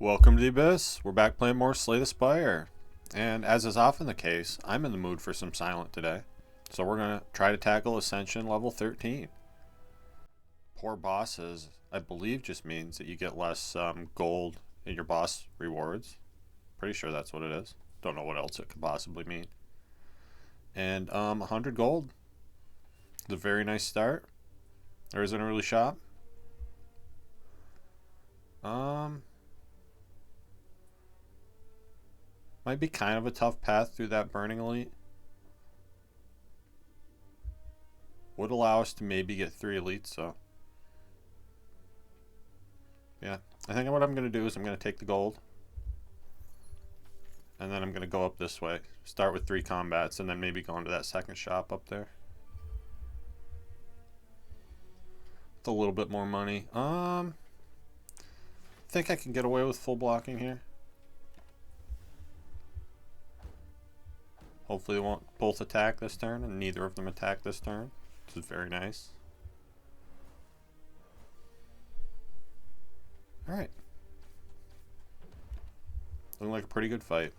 Welcome to the Abyss. We're back playing more Slay the Spire. And as is often the case, I'm in the mood for some silent today. So we're going to try to tackle Ascension level 13. Poor bosses, I believe, just means that you get less gold in your boss rewards. Pretty sure that's what it is. Don't know what else it could possibly mean. And 100 gold. It's a very nice start. There isn't a really shop. Might be kind of a tough path through that Burning Elite. Would allow us to maybe get 3 elites, so. Yeah, I think what I'm going to do is I'm going to take the gold. And then I'm going to go up this way. Start with 3 combats and then maybe go into that second shop up there. With a little bit more money. I think I can get away with full blocking here. Hopefully they won't both attack this turn, and neither of them attack this turn. This is very nice. Alright. Looking like a pretty good fight.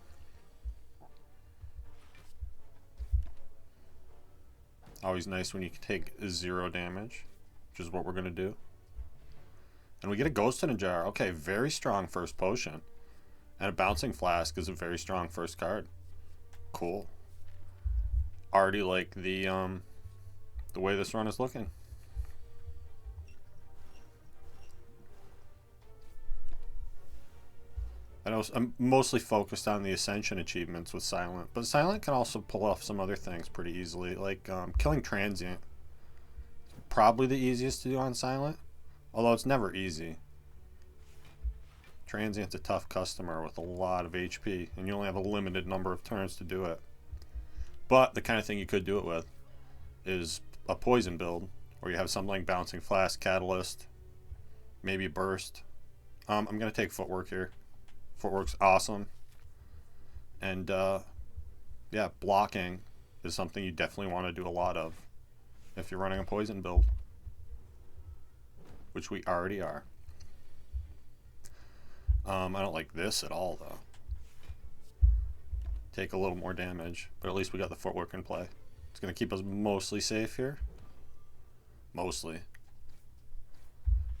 Always nice when you can take 0 damage, which is what we're going to do. And we get a Ghost in a Jar. Okay, very strong first potion. And a Bouncing Flask is a very strong first card. Cool. Already like the way this run is looking. I know I'm mostly focused on the Ascension achievements with Silent, but Silent can also pull off some other things pretty easily, like killing Transient. Probably the easiest to do on Silent, although it's never easy. Transient's a tough customer with a lot of HP, and you only have a limited number of turns to do it. But the kind of thing you could do it with is a poison build, where you have something like Bouncing Flask, Catalyst, maybe Burst. I'm going to take Footwork here. Footwork's awesome. And yeah, blocking is something you definitely want to do a lot of if you're running a poison build, which we already are. I don't like this at all, though. Take a little more damage, but at least we got the Footwork in play. It's going to keep us mostly safe here. Mostly.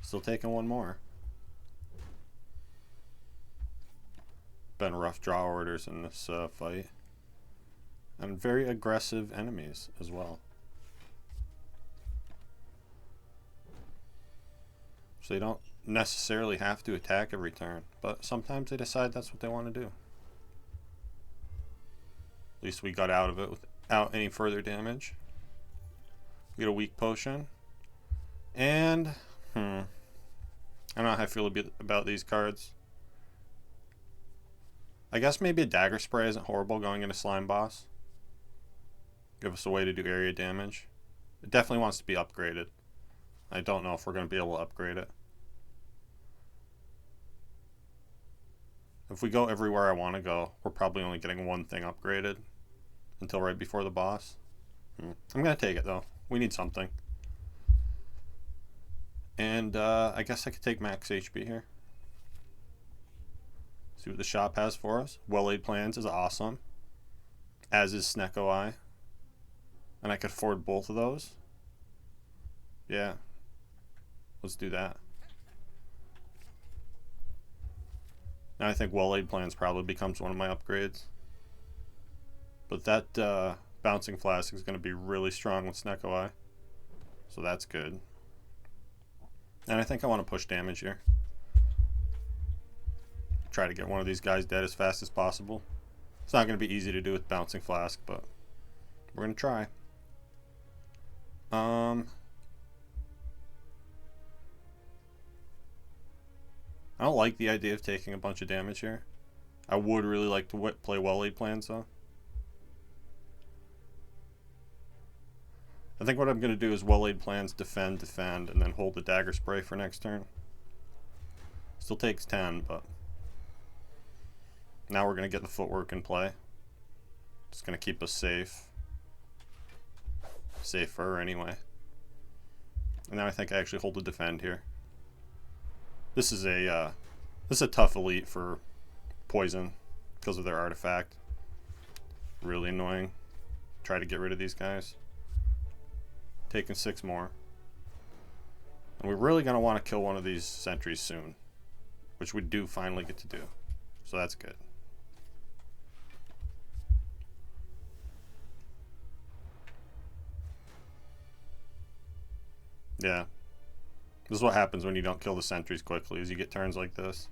Still taking one more. Been rough draw orders in this fight. And very aggressive enemies as well. So they don't necessarily have to attack every turn, but sometimes they decide that's what they want to do. At least we got out of it without any further damage. We get a weak potion. And, I don't know how I feel about these cards. I guess maybe a Dagger Spray isn't horrible going into Slime Boss. Give us a way to do area damage. It definitely wants to be upgraded. I don't know if we're going to be able to upgrade it. If we go everywhere I want to go, we're probably only getting one thing upgraded until right before the boss. I'm going to take it, though. We need something. And I guess I could take max HP here. See what the shop has for us. Well-Laid Plans is awesome. As is Snecko Eye. And I could afford both of those. Yeah. Let's do that. Now I think Well-Laid Plans probably becomes one of my upgrades. But that Bouncing Flask is going to be really strong with Snecko Eye. So that's good. And I think I want to push damage here. Try to get one of these guys dead as fast as possible. It's not going to be easy to do with Bouncing Flask, but we're going to try. I don't like the idea of taking a bunch of damage here. I would really like to play Well-Laid Plans, though. I think what I'm going to do is Well-Laid Plans, defend, and then hold the Dagger Spray for next turn. Still takes 10, but now we're going to get the Footwork in play. It's going to keep us safe. Safer, anyway. And now I think I actually hold the defend here. This is a This is a tough elite for poison because of their artifact. Really annoying. Try to get rid of these guys. Taking 6 more. And we're really going to want to kill one of these sentries soon, which we do finally get to do. So that's good. Yeah. This is what happens when you don't kill the sentries quickly, is you get turns like this.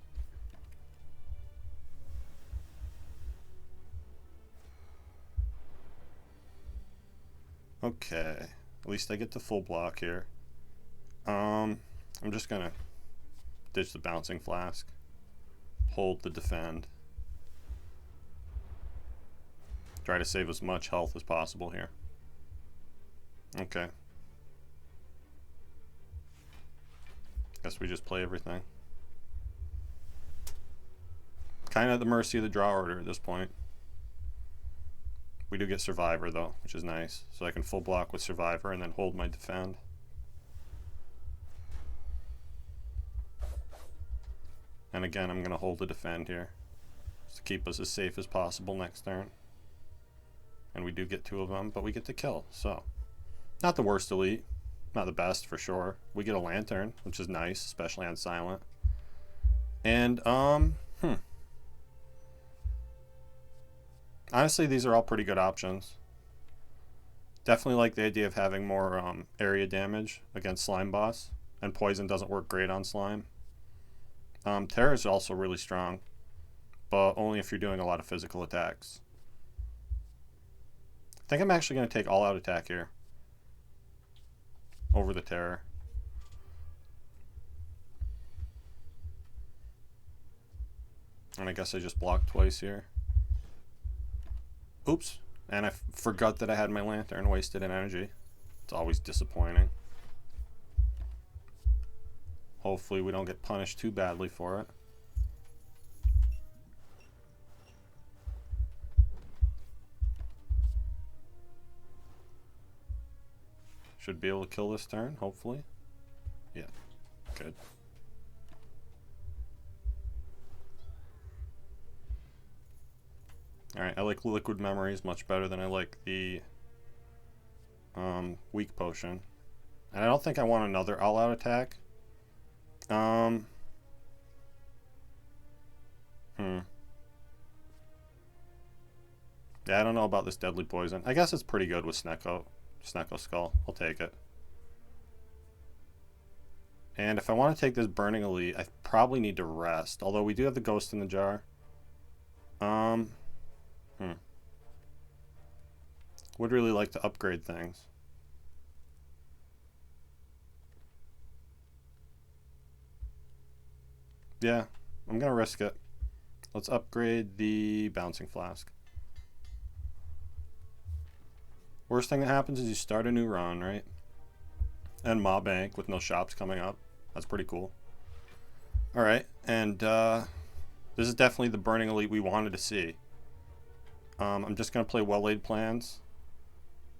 Okay. At least I get the full block here. I'm just gonna ditch the bouncing flask. Hold the defend. Try to save as much health as possible here. Okay. Guess we just play everything. Kind of at the mercy of the draw order at this point. We do get Survivor though, which is nice. So I can full block with Survivor and then hold my defend. And again, I'm going to hold the defend here, just to keep us as safe as possible next turn. And we do get 2 of them, but we get to kill. So, not the worst elite. Not the best, for sure. We get a Lantern, which is nice, especially on Silent. And, honestly, these are all pretty good options. Definitely like the idea of having more area damage against Slime Boss. And Poison doesn't work great on Slime. Terror is also really strong, but only if you're doing a lot of physical attacks. I think I'm actually going to take all-out attack here over the Terror. And I guess I just blocked twice here. Oops. And I forgot that I had my Lantern, wasted an energy. It's always disappointing. Hopefully we don't get punished too badly for it. Should be able to kill this turn, hopefully. Yeah, good. Alright, I like Liquid Memories much better than I like the Weak Potion. And I don't think I want another all-out attack. Yeah, I don't know about this Deadly Poison. I guess it's pretty good with Snecko Skull. I'll take it. And if I want to take this Burning Elite, I probably need to rest. Although we do have the Ghost in the Jar. Would really like to upgrade things. Yeah, I'm gonna risk it. Let's upgrade the Bouncing Flask. Worst thing that happens is you start a new run, right? And Mob Bank with no shops coming up. That's pretty cool. Alright, and this is definitely the Burning Elite we wanted to see. I'm just going to play Well-Laid Plans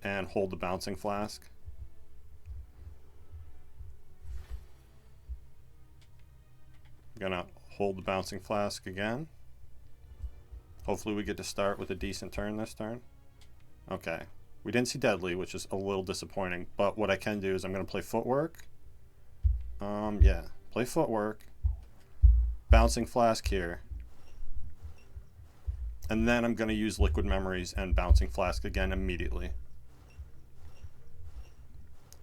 and hold the Bouncing Flask. I'm going to hold the Bouncing Flask again. Hopefully we get to start with a decent turn this turn. Okay. We didn't see Deadly, which is a little disappointing, but what I can do is I'm going to play Footwork. Yeah, play Footwork. Bouncing Flask here. And then I'm going to use Liquid Memories and Bouncing Flask again immediately.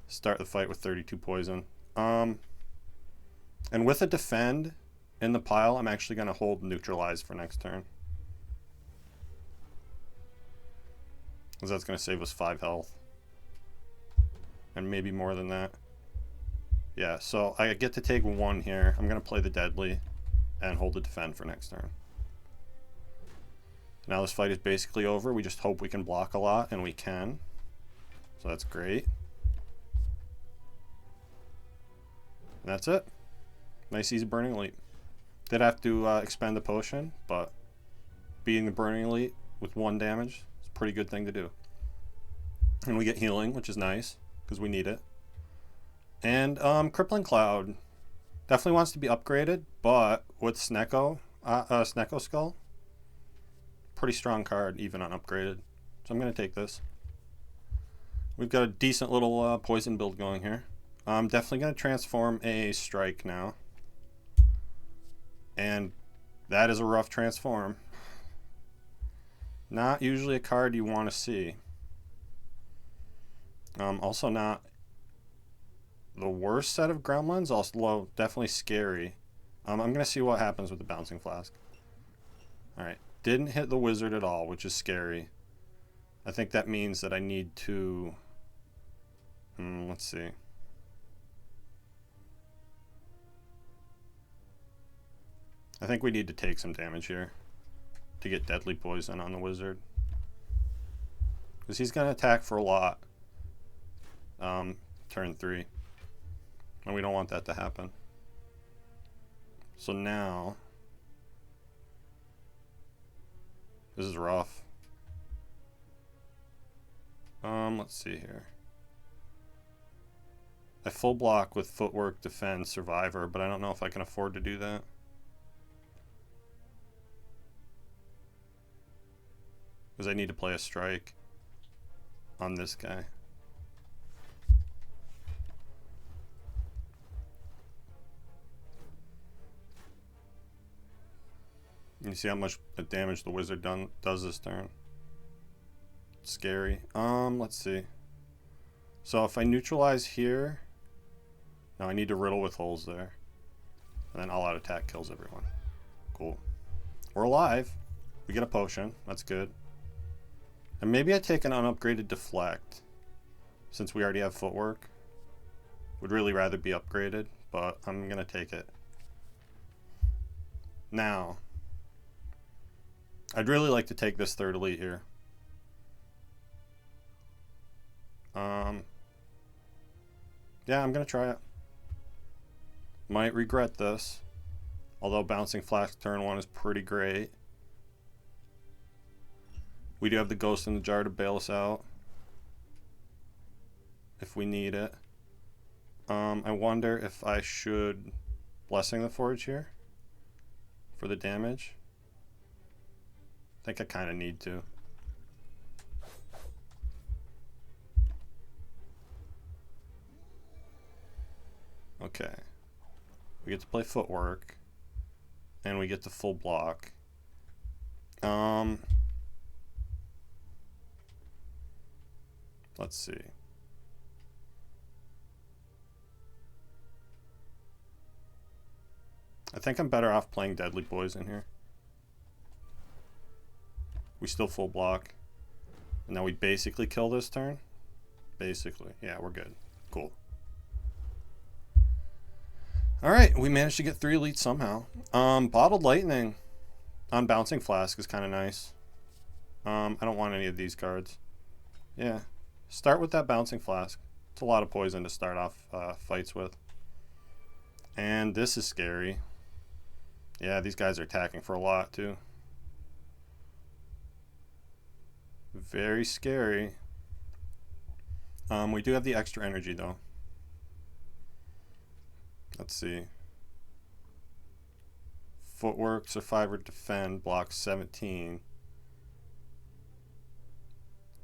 Start the fight with 32 poison. And with a Defend in the pile, I'm actually going to hold Neutralize for next turn. Because that's going to save us 5 health. And maybe more than that. Yeah, so I get to take 1 here. I'm going to play the Deadly and hold the Defend for next turn. Now this fight is basically over. We just hope we can block a lot, and we can. So that's great. And that's it. Nice easy Burning Elite. Did have to expend the potion, but beating the Burning Elite with 1 damage is a pretty good thing to do. And we get healing, which is nice, because we need it. And Crippling Cloud. Definitely wants to be upgraded, but with Snecko Skull, pretty strong card even unupgraded. So I'm going to take this. We've got a decent little poison build going here. I'm definitely going to transform a strike now. And that is a rough transform. Not usually a card you want to see. Also not the worst set of gremlins, also definitely scary. I'm going to see what happens with the bouncing flask. Alright, didn't hit the wizard at all, which is scary. I think that means that I need to... let's see. I think we need to take some damage here to get deadly poison on the wizard. Because he's going to attack for a lot. Turn 3. And we don't want that to happen. So now... this is rough. Let's see here. I full block with footwork, defend, survivor, but I don't know if I can afford to do that. Because I need to play a strike on this guy. You see how much damage the wizard does this turn. Scary. Let's see. So if I neutralize here, no, I need to riddle with holes there. And then all-out attack kills everyone. Cool. We're alive. We get a potion. That's good. And maybe I take an unupgraded deflect, since we already have footwork. Would really rather be upgraded, but I'm gonna take it. Now, I'd really like to take this third elite here. Yeah, I'm gonna try it. Might regret this, although bouncing flask turn 1 is pretty great. We do have the ghost in the jar to bail us out if we need it. I wonder if I should blessing the forge here for the damage. I think I kind of need to. Okay. We get to play footwork. And we get to full block. Let's see. I think I'm better off playing Deadly Poison here. We still full block. And now we basically kill this turn. Basically. Yeah, we're good. Cool. Alright, we managed to get 3 elites somehow. Bottled Lightning on Bouncing Flask is kind of nice. I don't want any of these cards. Yeah. Start with that Bouncing Flask. It's a lot of poison to start off fights with. And this is scary. Yeah, these guys are attacking for a lot too. Very scary. We do have the extra energy though. Let's see. Footwork, Survivor, Defend, blocks 17.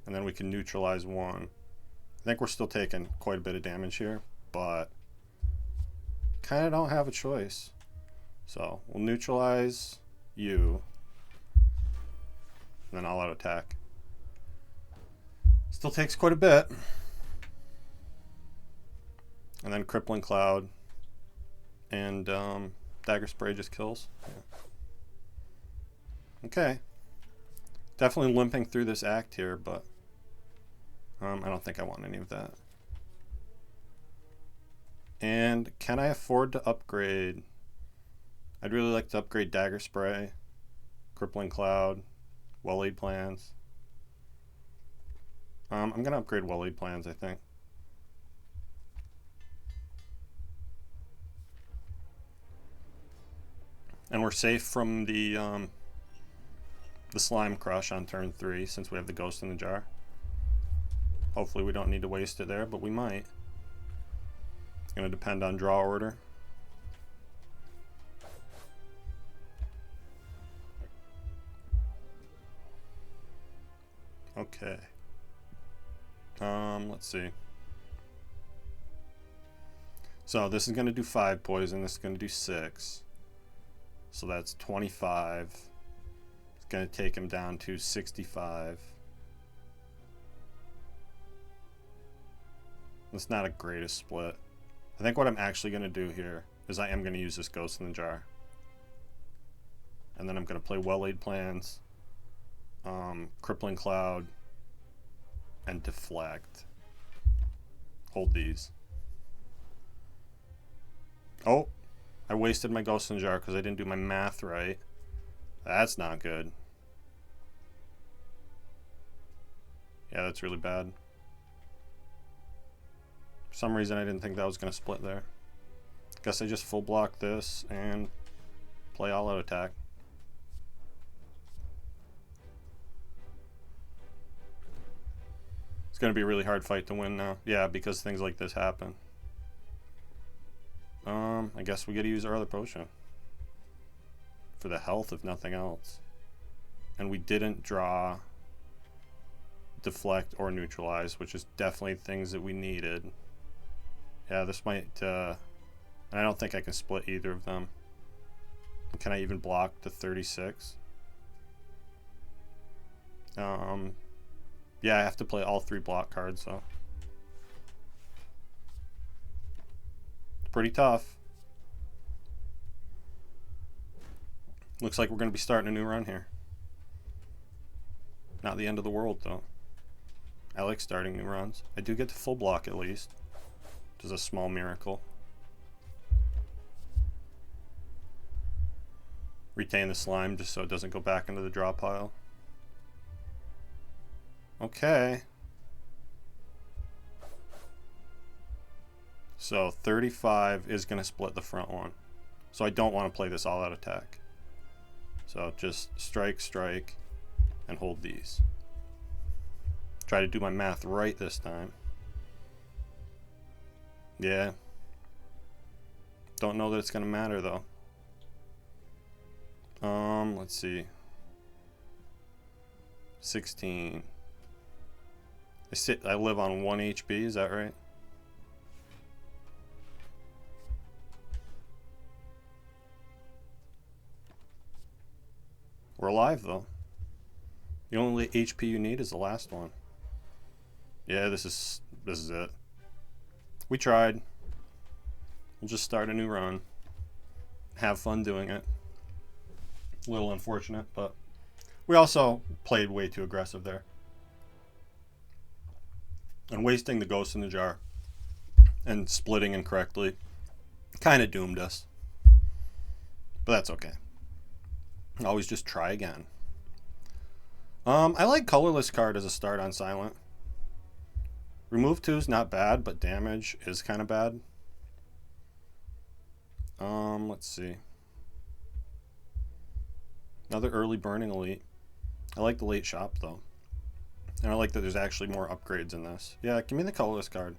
And then we can neutralize 1. I think we're still taking quite a bit of damage here, but kind of don't have a choice. So we'll neutralize you. And then all-out attack. Still takes quite a bit. And then Crippling Cloud. And Dagger Spray just kills. Yeah. Okay. Definitely limping through this act here, but I don't think I want any of that. And can I afford to upgrade? I'd really like to upgrade Dagger Spray, Crippling Cloud, Well-Laid Plans. I'm going to upgrade Well-Laid Plans, I think. And we're safe from the Slime Crush on turn 3 since we have the Ghost in the Jar. Hopefully we don't need to waste it there, but we might. It's going to depend on draw order. Okay. Let's see. So this is going to do 5 poison. This is going to do 6. So that's 25. It's going to take him down to 65. That's not a greatest split. I think what I'm actually going to do here is I am going to use this Ghost in the Jar. And then I'm going to play Well-Laid Plans, Crippling Cloud, and Deflect. Hold these. Oh, I wasted my Ghost in the Jar because I didn't do my math right. That's not good. Yeah, that's really bad. For some reason I didn't think that was going to split there. Guess I just full block this and play all out attack. It's going to be a really hard fight to win now. Yeah, because things like this happen. I guess we got to use our other potion. For the health, if nothing else. And we didn't draw Deflect or Neutralize, which is definitely things that we needed. Yeah, this might... and I don't think I can split either of them. Can I even block to 36? Yeah, I have to play all 3 block cards, so. Pretty tough. Looks like we're going to be starting a new run here. Not the end of the world, though. I like starting new runs. I do get to full block at least, which is a small miracle. Retain the slime just so it doesn't go back into the draw pile. Okay. So 35 is going to split the front one. So I don't want to play this all-out attack. So just strike, strike, and hold these. Try to do my math right this time. Yeah. Don't know that it's going to matter, though. Let's see. 16. I live on 1 HP, is that right? We're alive, though. The only HP you need is the last one. Yeah, this is it. We tried. We'll just start a new run. Have fun doing it. A little unfortunate, but we also played way too aggressive there. And wasting the Ghost in the Jar and splitting incorrectly kind of doomed us. But that's okay. Always just try again. I like Colorless card as a start on Silent. Remove 2 is not bad, but damage is kind of bad. Let's see. Another early burning elite. I like the late shop though. And I like that there's actually more upgrades in this. Yeah, give me the Colorless card.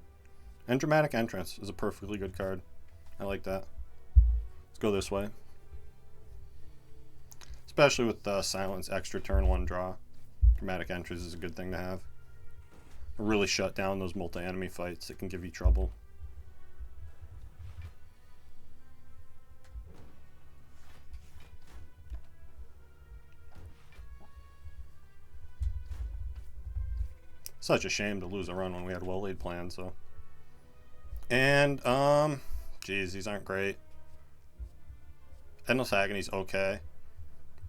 And Dramatic Entrance is a perfectly good card. I like that. Let's go this way. Especially with Silence extra turn 1 draw. Dramatic Entrance is a good thing to have. Really shut down those multi-enemy fights that can give you trouble. Such a shame to lose a run when we had well-laid plans, so. And, geez, these aren't great. Endless Agony's okay.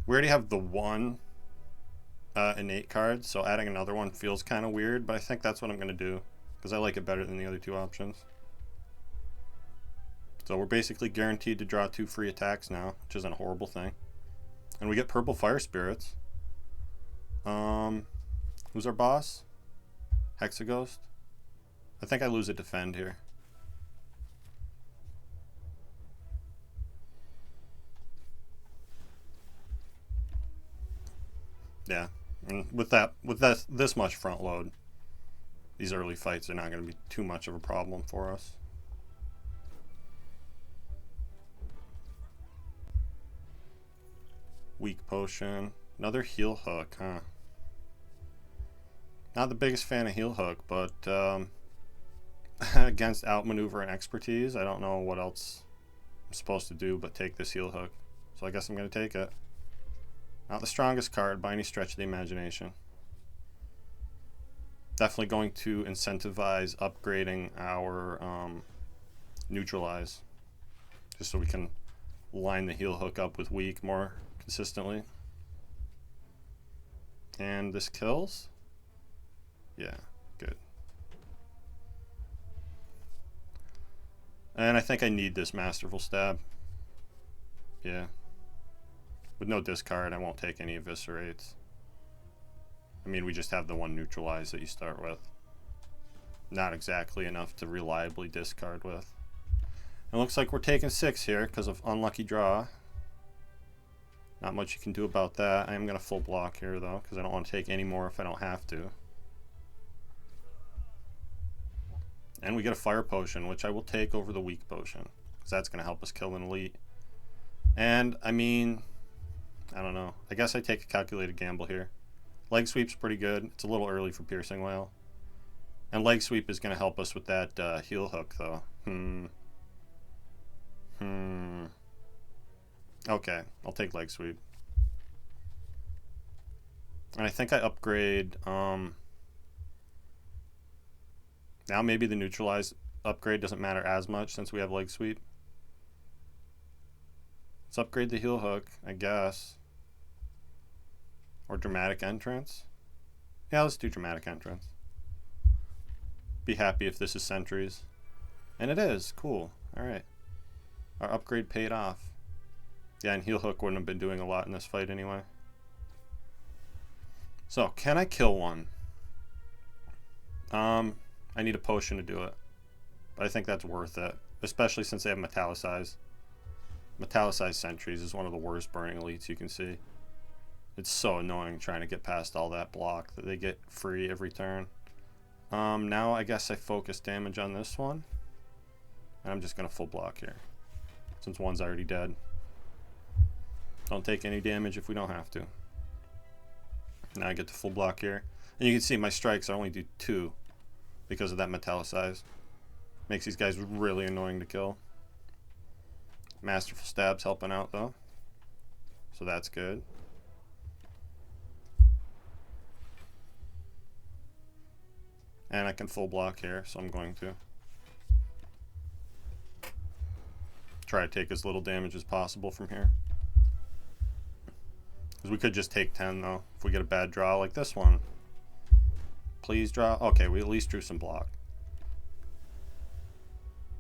We already have the 1 innate card, so adding another one feels kind of weird, but I think that's what I'm going to do, because I like it better than the other 2 options. So we're basically guaranteed to draw 2 free attacks now, which isn't a horrible thing. And we get Purple Fire Spirits. Who's our boss? Hexaghost? I think I lose a defend here. Yeah, and with this much front load, these early fights are not going to be too much of a problem for us. Weak potion, another heal hook, huh? Not the biggest fan of heel hook, but against outmaneuver and expertise, I don't know what else I'm supposed to do but take this heel hook. So I guess I'm going to take it. Not the strongest card by any stretch of the imagination. Definitely going to incentivize upgrading our neutralize, just so we can line the heel hook up with weak more consistently. And this kills? Yeah, good. And I think I need this Masterful Stab. Yeah. With no discard, I won't take any Eviscerates. I mean, we just have the one Neutralize that you start with. Not exactly enough to reliably discard with. It looks like we're taking 6 here because of unlucky draw. Not much you can do about that. I am going to full block here though, because I don't want to take any more if I don't have to. And we get a Fire Potion, which I will take over the Weak Potion, because that's going to help us kill an elite. And, I mean, I don't know. I guess I take a calculated gamble here. Leg Sweep's pretty good. It's a little early for Piercing Wail. And Leg Sweep is going to help us with that heel hook, though. Okay, I'll take Leg Sweep. And I think I upgrade... Now maybe the Neutralize upgrade doesn't matter as much since we have Leg Sweep. Let's upgrade the heel hook, I guess. Or Dramatic Entrance. Yeah, let's do Dramatic Entrance. Be happy if this is Sentries. And it is. Cool. Alright. Our upgrade paid off. Yeah, and heel hook wouldn't have been doing a lot in this fight anyway. So, can I kill one? I need a potion to do it. But I think that's worth it. Especially since they have Metallicize. Metallicized Sentries is one of the worst burning elites you can see. It's so annoying trying to get past all that block that they get free every turn. Now I guess I focus damage on this one. And I'm just going to full block here. Since one's already dead. Don't take any damage if we don't have to. Now I get to full block here. And you can see my strikes, I only do 2. Because of that Metallicize. Makes these guys really annoying to kill. Masterful Stab's helping out though. So that's good. And I can full block here, so I'm going to. Try to take as little damage as possible from here. Because we could just take 10 though, if we get a bad draw like this one. Please draw. Okay, we at least drew some block.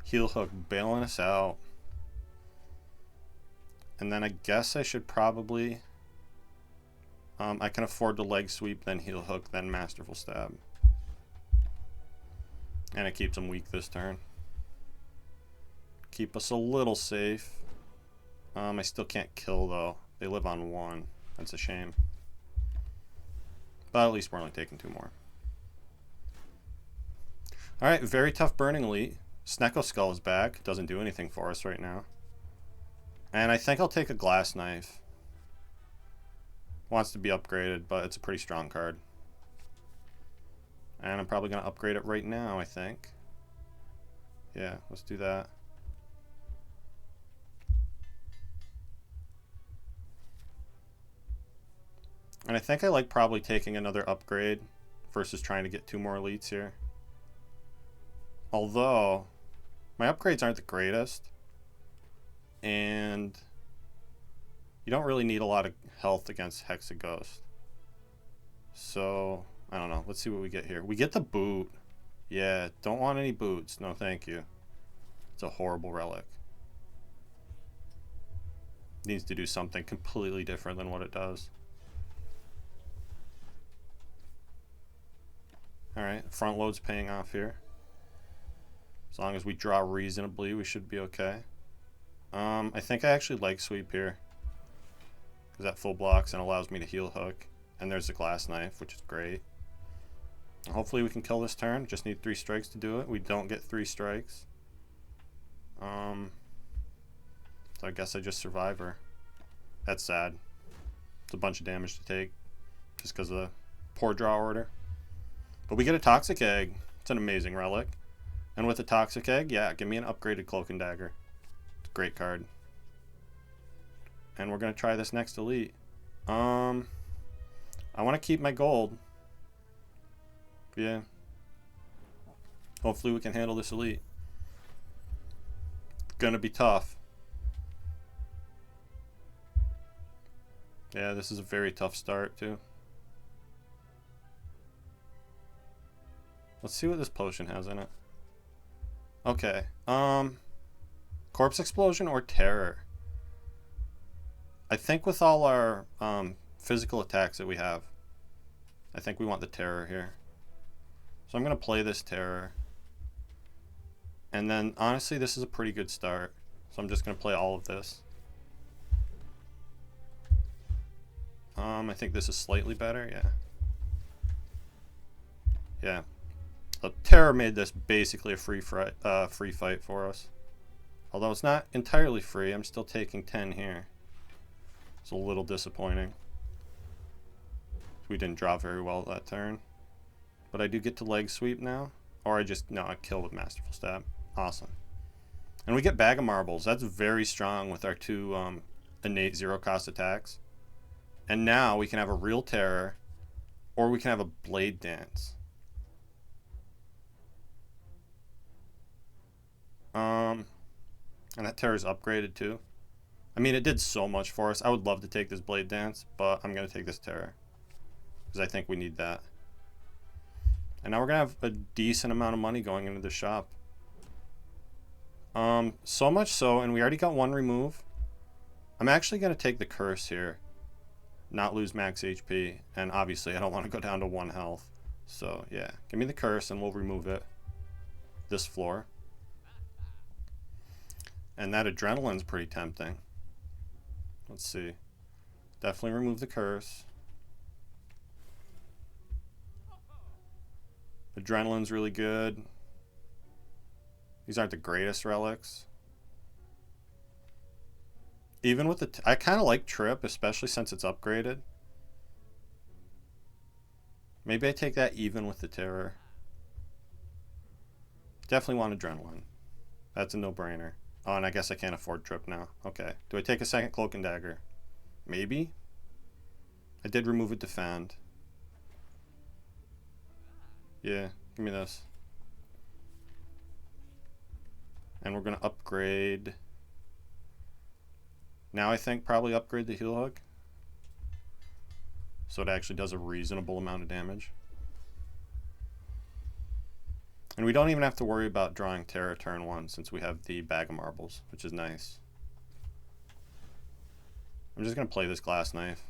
Heel hook bailing us out. And then I guess I should probably... I can afford to Leg Sweep, then heel hook, then Masterful Stab. And it keeps them weak this turn. Keep us a little safe. I still can't kill though. They live on 1. That's a shame. But at least we're only taking 2 more. Alright, very tough burning elite. Snecko Skull is back. Doesn't do anything for us right now. And I think I'll take a Glass Knife. Wants to be upgraded, but it's a pretty strong card. And I'm probably going to upgrade it right now, I think. Yeah, let's do that. And I think I like probably taking another upgrade versus trying to get 2 more elites here. Although, my upgrades aren't the greatest. And you don't really need a lot of health against Hexaghost. So, I don't know. Let's see what we get here. We get the boot. Yeah, don't want any boots. No, thank you. It's a horrible relic. Needs to do something completely different than what it does. Alright, front load's paying off here. As long as we draw reasonably, we should be okay. I think I actually like Sweep here. Because that full blocks and allows me to heel hook. And there's the Glass Knife, which is great. And hopefully we can kill this turn. Just need 3 strikes to do it. We don't get 3 strikes. So I guess I just survive her. That's sad. It's a bunch of damage to take. Just because of the poor draw order. But we get a Toxic Egg. It's an amazing relic. And with a Toxic Egg, yeah, give me an upgraded Cloak and Dagger. It's a great card. And we're going to try this next elite. I want to keep my gold. Yeah. Hopefully we can handle this elite. It's going to be tough. Yeah, this is a very tough start too. Let's see what this potion has in it. Okay. Corpse Explosion or Terror? I think with all our physical attacks that we have, I think we want the Terror here. So I'm going to play this Terror. And then, honestly, this is a pretty good start. So I'm just going to play all of this. I think this is slightly better, yeah. Yeah. The Terror made this basically a free fight for us. Although it's not entirely free, I'm still taking 10 here. It's a little disappointing. We didn't draw very well that turn. But I do get to leg sweep now. Or I kill with Masterful Stab. Awesome. And we get Bag of Marbles. That's very strong with our two innate zero cost attacks. And now we can have a real Terror, or we can have a Blade Dance. And that Terror's upgraded too. I mean, it did so much for us. I would love to take this Blade Dance, but I'm going to take this Terror. Because I think we need that. And now we're going to have a decent amount of money going into the shop. So much so, and we already got one remove. I'm actually going to take the Curse here. Not lose max HP. And obviously, I don't want to go down to 1 health. So, yeah. Give me the Curse, and we'll remove it. This floor. And that Adrenaline's pretty tempting. Let's see. Definitely remove the Curse. Adrenaline's really good. These aren't the greatest relics. Even with the... I kind of like Trip, especially since it's upgraded. Maybe I take that even with the Terror. Definitely want Adrenaline. That's a no-brainer. Oh, and I guess I can't afford Trip now. Okay. Do I take a second Cloak and Dagger? Maybe? I did remove a Defend. Yeah, give me this. And we're going to upgrade. Now I think probably upgrade the Heal Hook. So it actually does a reasonable amount of damage. And we don't even have to worry about drawing Terror turn 1 since we have the Bag of Marbles, which is nice. I'm just going to play this Glass Knife.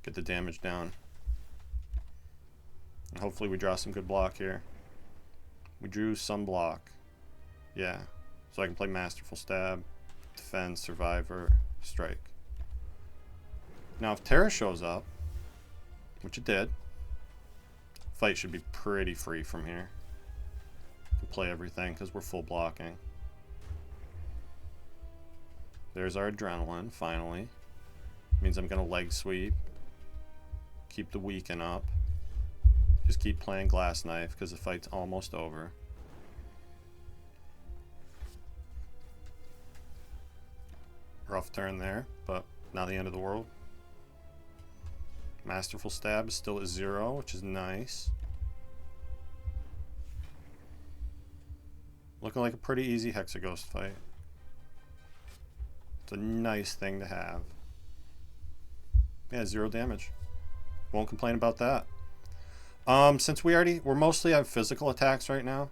Get the damage down. And hopefully we draw some good block here. We drew some block. Yeah. So I can play Masterful Stab, Defend, Survivor, Strike. Now if Terror shows up, which it did, fight should be pretty free from here. Can play everything because we're full blocking. There's our Adrenaline, finally. Means I'm going to leg sweep. Keep the weaken up. Just keep playing Glass Knife because the fight's almost over. Rough turn there, but not the end of the world. Masterful Stab is still at 0, which is nice. Looking like a pretty easy Hexaghost fight. It's a nice thing to have. Yeah, 0 damage. Won't complain about that. Since we're mostly have physical attacks right now,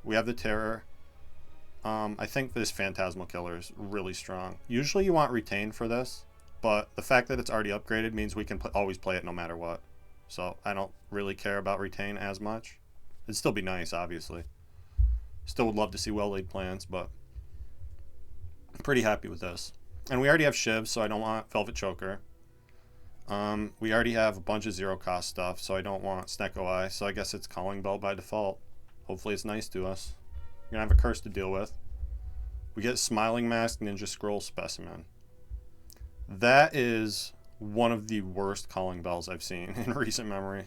we have the Terror. I think this Phantasmal Killer is really strong. Usually you want Retain for this, but the fact that it's already upgraded means we can always play it no matter what. So I don't really care about Retain as much. It'd still be nice, obviously. Still would love to see well-laid plans, but I'm pretty happy with this. And we already have Shiv, so I don't want Velvet Choker. We already have a bunch of zero-cost stuff, so I don't want Snecko Eye, so I guess it's Calling Bell by default. Hopefully it's nice to us. We're going to have a Curse to deal with. We get Smiling Mask, Ninja Scroll, Specimen. That is one of the worst Calling Bells I've seen in recent memory.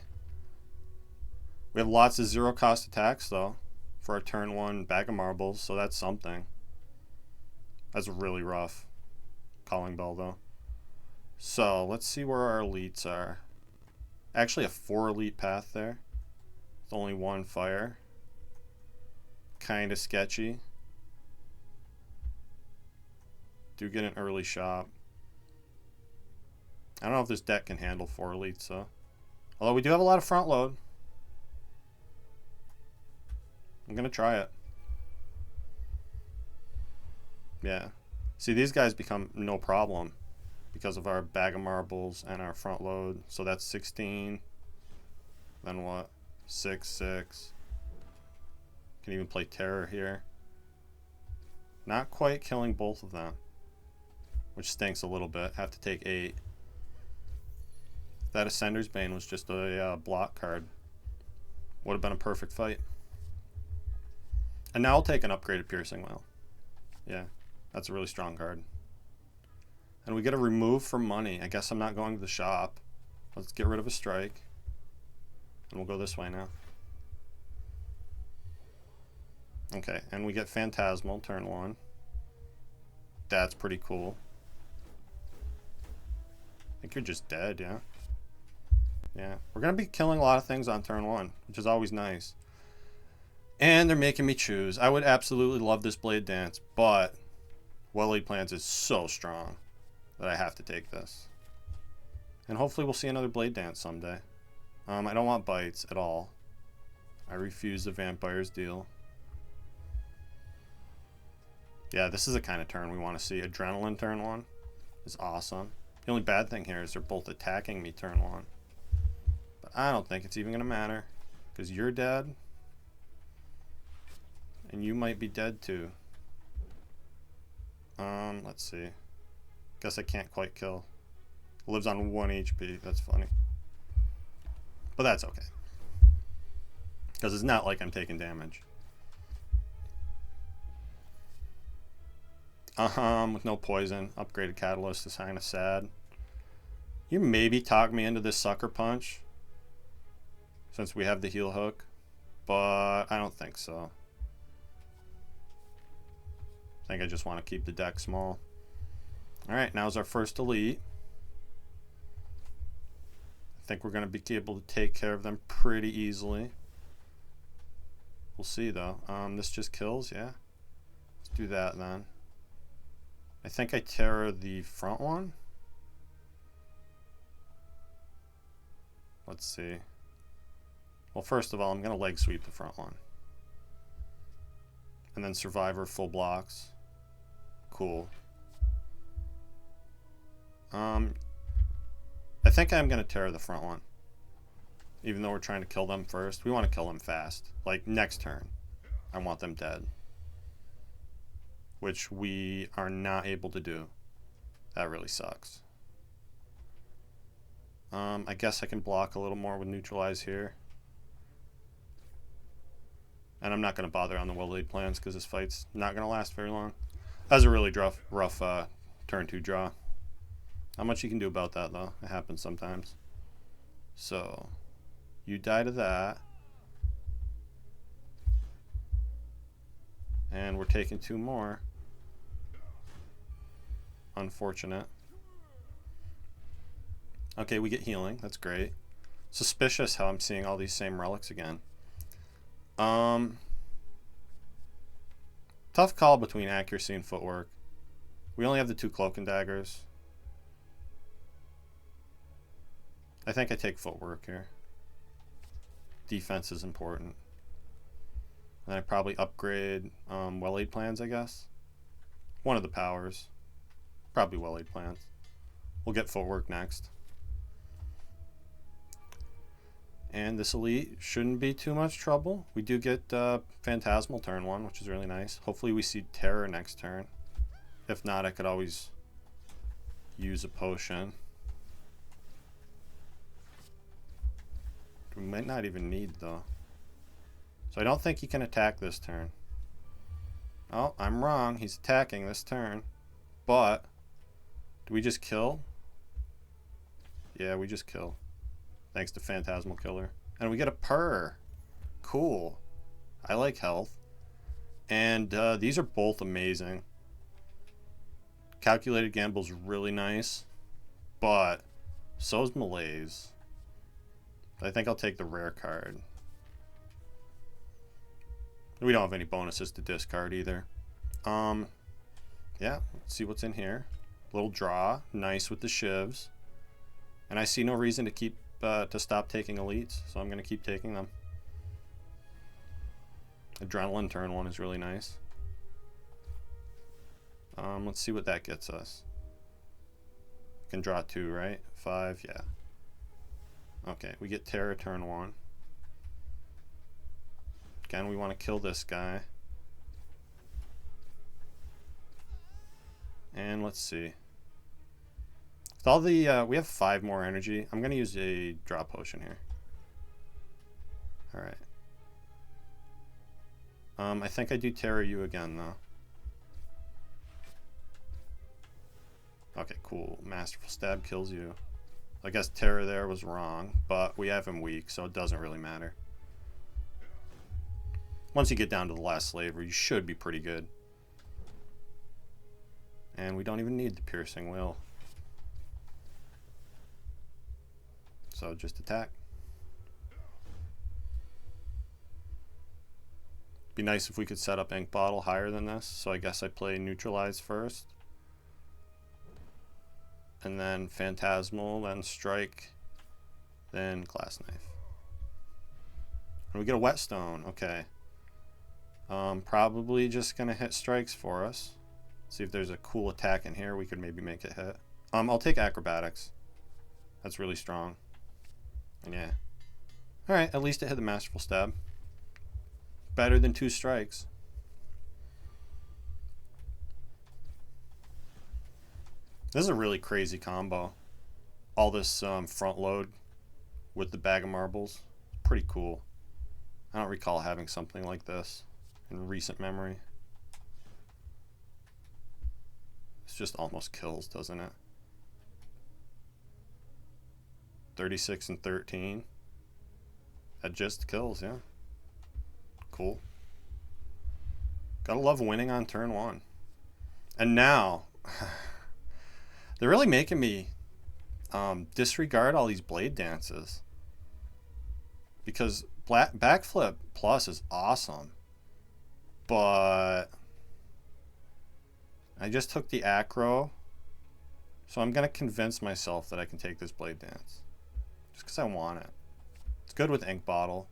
We have lots of zero cost attacks though for our turn 1 bag of marbles, so that's something. That's really rough. Calling Bell though. So let's see where our elites are. Actually a 4 elite path there. With only 1 fire. Kinda sketchy. Do get an early shot. I don't know if this deck can handle 4 elites though. Although we do have a lot of front load. I'm gonna try it. Yeah. See, these guys become no problem because of our bag of marbles and our front load. So that's 16. Then what? 6, 6. Can even play terror here. Not quite killing both of them, which stinks a little bit. Have to take 8. That Ascender's Bane was just a block card. Would have been a perfect fight. And now I'll take an upgraded Piercing Whale. Yeah, that's a really strong card. And we get a remove for money. I guess I'm not going to the shop. Let's get rid of a strike. And we'll go this way now. Okay, and we get Phantasmal turn 1. That's pretty cool. I think you're just dead, yeah? Yeah, we're going to be killing a lot of things on turn 1, which is always nice. And they're making me choose. I would absolutely love this Blade Dance, but Well-Laid Plans is so strong that I have to take this. And hopefully we'll see another Blade Dance someday. I don't want bites at all. I refuse the Vampire's deal. Yeah, this is the kind of turn we want to see. Adrenaline turn 1 is awesome. The only bad thing here is they're both attacking me turn 1. But I don't think it's even going to matter, because you're dead. And you might be dead too. Let's see. Guess I can't quite kill. Lives on 1 HP. That's funny. But that's okay. Because it's not like I'm taking damage. With no poison. Upgraded Catalyst is kind of sad. You maybe talk me into this Sucker Punch, since we have the heal hook. But I don't think so. I think I just want to keep the deck small. Alright, now's our first elite. I think we're going to be able to take care of them pretty easily. We'll see though. This just kills, yeah. Let's do that then. I think I terror the front one. Let's see. Well, first of all, I'm going to leg sweep the front one. And then Survivor full blocks. Cool. I think I'm going to terror the front one. Even though we're trying to kill them first. We want to kill them fast. Like, next turn. I want them dead. Which we are not able to do. That really sucks. I guess I can block a little more with Neutralize here. And I'm not going to bother on the well-laid plans because this fight's not going to last very long. That was a really rough turn 2 draw. Not much you can do about that, though. It happens sometimes. So, you die to that. And we're taking 2 more. Unfortunate. Okay, we get healing. That's great. Suspicious how I'm seeing all these same relics again. Tough call between accuracy and footwork. We only have the 2 cloak and daggers. I think I take footwork here. Defense is important. And I probably upgrade well-laid plans, I guess. One of the powers. Probably well-laid plans. We'll get footwork next. And this elite shouldn't be too much trouble. We do get Phantasmal turn 1, which is really nice. Hopefully we see Terror next turn. If not, I could always use a potion. We might not even need, though. So I don't think he can attack this turn. Oh, I'm wrong. He's attacking this turn. But, do we just kill? Yeah, we just kill. Thanks to Phantasmal Killer. And we get a purr. Cool. I like health. And these are both amazing. Calculated Gamble's really nice, but so's Malaise. I think I'll take the rare card. We don't have any bonuses to discard either. Yeah, let's see what's in here. Little draw, nice with the shivs. And I see no reason to keep to stop taking elites, so I'm gonna keep taking them. Adrenaline turn 1 is really nice. Let's see what that gets us. Can draw 2, right? 5, yeah. Okay, we get Terror turn 1. Again, we want to kill this guy. And let's see. With all the, we have 5 more energy. I'm going to use a draw potion here. Alright. I think I do Terror you again, though. Okay, cool. Masterful Stab kills you. I guess Terror there was wrong, but we have him weak, so it doesn't really matter. Once you get down to the last slaver, you should be pretty good. And we don't even need the Piercing Will. So just attack. Be nice if we could set up Ink Bottle higher than this, so I guess I play Neutralize first. And then Phantasmal, then Strike, then Glass Knife. And we get a Whetstone, okay. Probably just gonna hit strikes for us. See if there's a cool attack in here, we could maybe make it hit. I'll take Acrobatics. That's really strong. And yeah. Alright, at least it hit the Masterful Stab. Better than 2 strikes. This is a really crazy combo. All this front load with the bag of marbles. Pretty cool. I don't recall having something like this in recent memory. This just almost kills, doesn't it? 36 and 13. That just kills, yeah. Cool. Gotta love winning on turn 1. And now... they're really making me disregard all these blade dances. Because Backflip Plus is awesome. But I just took the Acro. So I'm going to convince myself that I can take this blade dance. Just because I want it. It's good with Ink Bottle.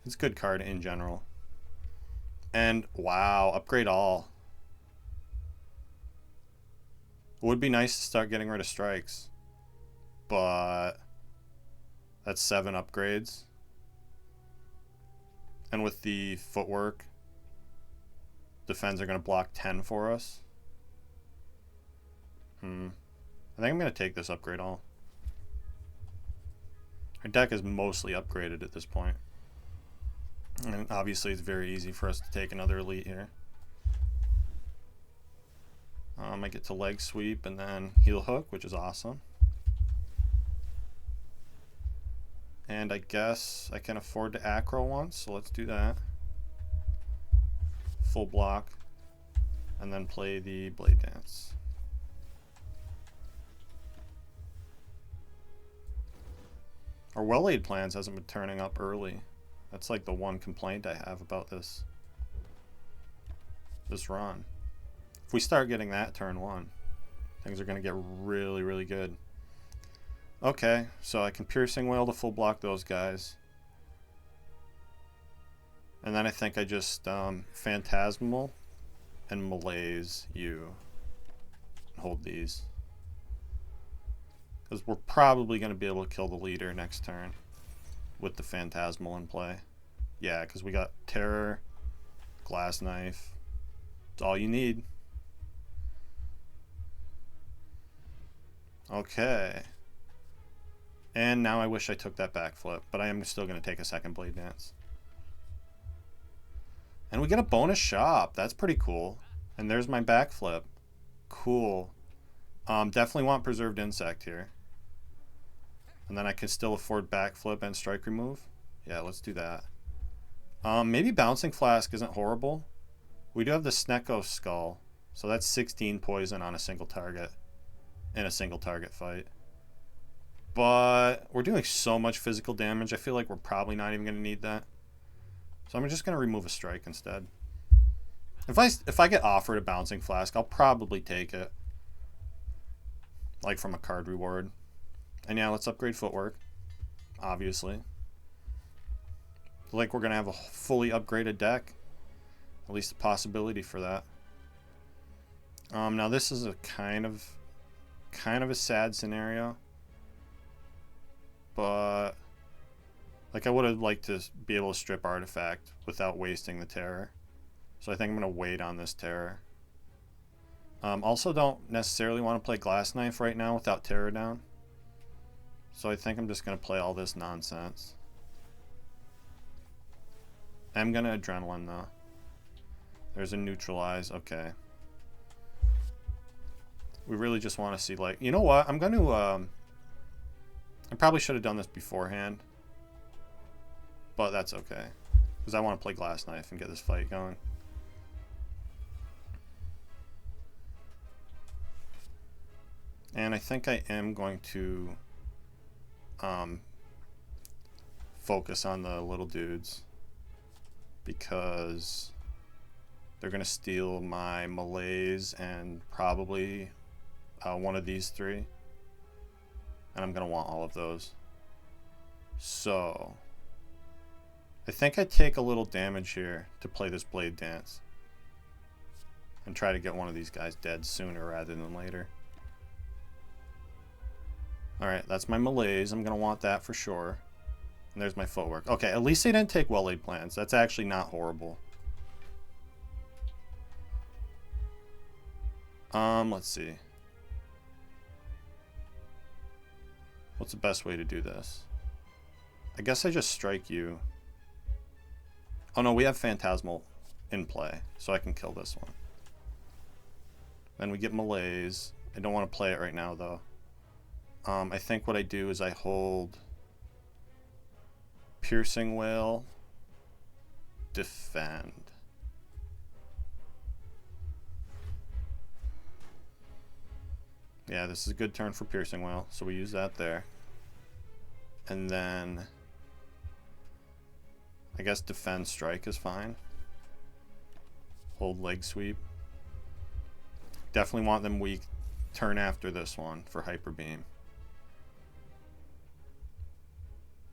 It's a good card in general. And wow, upgrade all. It would be nice to start getting rid of strikes, but that's 7 upgrades. And with the footwork, defends are going to block 10 for us. I think I'm going to take this upgrade all. Our deck is mostly upgraded at this point. And obviously it's very easy for us to take another elite here. I get to leg sweep and then heel hook, which is awesome. And I guess I can afford to acro once, so let's do that. Full block, and then play the blade dance. Our well-laid plans hasn't been turning up early. That's like the one complaint I have about this run. If we start getting that turn 1, things are going to get really, really good. Okay, so I can Piercing Wail to full block those guys. And then I think I just Phantasmal and Malaise you. Hold these. Because we're probably going to be able to kill the leader next turn with the Phantasmal in play. Yeah, because we got Terror, Glass Knife. It's all you need. Okay. And now I wish I took that backflip, but I am still going to take a second blade dance. And we get a bonus shop. That's pretty cool. And there's my backflip. Cool. Definitely want Preserved Insect here. And then I can still afford backflip and strike remove. Yeah, let's do that. Maybe Bouncing Flask isn't horrible. We do have the Snecko Skull, so that's 16 poison on a single target in a single target fight. But we're doing so much physical damage, I feel like we're probably not even going to need that. So I'm just going to remove a strike instead. If I get offered a Bouncing Flask, I'll probably take it. Like from a card reward. And yeah, let's upgrade Footwork. Obviously. Like we're going to have a fully upgraded deck. At least a possibility for that. Now this is a kind of a sad scenario. But like I would have liked to be able to strip Artifact without wasting the Terror. So I think I'm going to wait on this Terror. Also don't necessarily want to play Glass Knife right now without Terror down. So I think I'm just going to play all this nonsense. I'm going to Adrenaline though. There's a Neutralize. Okay. We really just want to see like... You know what? I'm going to... I probably should have done this beforehand. But that's okay. Because I want to play Glass Knife and get this fight going. And I think I am going to focus on the little dudes. Because they're going to steal my Malaise and probably one of these three. And I'm going to want all of those. So I think I take a little damage here to play this Blade Dance. And try to get one of these guys dead sooner rather than later. Alright, that's my Malaise. I'm going to want that for sure. And there's my Footwork. Okay, at least they didn't take Well-Laid Plans. That's actually not horrible. Let's see. What's the best way to do this? I guess I just strike you. Oh no, we have Phantasmal in play, so I can kill this one. Then we get Malaise. I don't want to play it right now though. I think what I do is I hold Piercing Wail, defend. Yeah, this is a good turn for Piercing Wail, so we use that there. And then I guess defend strike is fine. Hold leg sweep. Definitely want them weak turn after this one for Hyper Beam.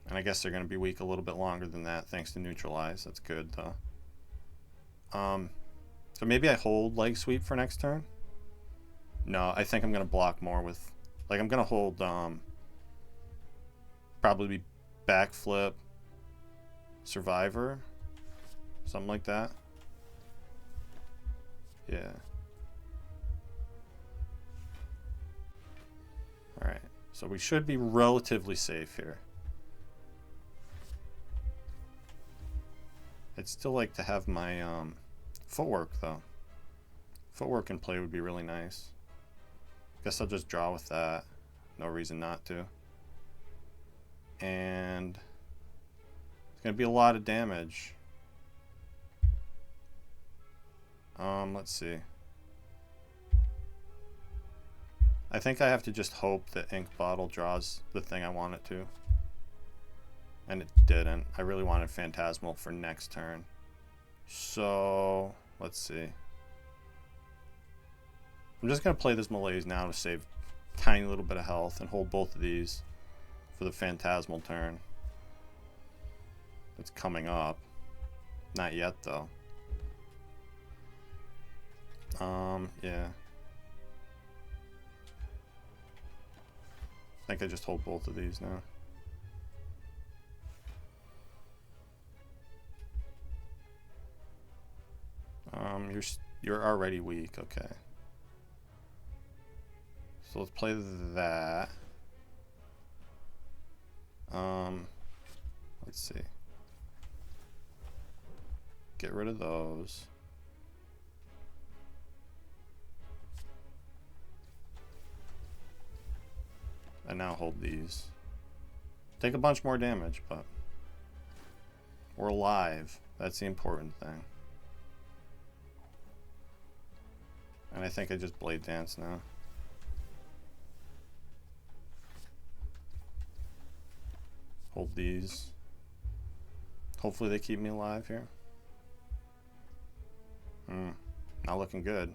And I guess they're going to be weak a little bit longer than that thanks to Neutralize. That's good though. So maybe I hold leg sweep for next turn. No, I think I'm going to block more with... Like, I'm going to hold... probably backflip... Survivor. Something like that. Yeah. Alright. So we should be relatively safe here. I'd still like to have my Footwork, though. Footwork in play would be really nice. Guess I'll just draw with that. No reason not to. And it's going to be a lot of damage. Let's see. I think I have to just hope that Ink Bottle draws the thing I want it to. And it didn't. I really wanted Phantasmal for next turn. So, let's see. I'm just going to play this Malaise now to save a tiny little bit of health and hold both of these for the Phantasmal turn. It's coming up. Not yet, though. Yeah. I think I just hold both of these now. You're already weak, okay. So let's play that. Let's see. Get rid of those. And now hold these. Take a bunch more damage, but we're alive. That's the important thing. And I think I just Blade Dance now. Hold these. Hopefully they keep me alive here. Not looking good.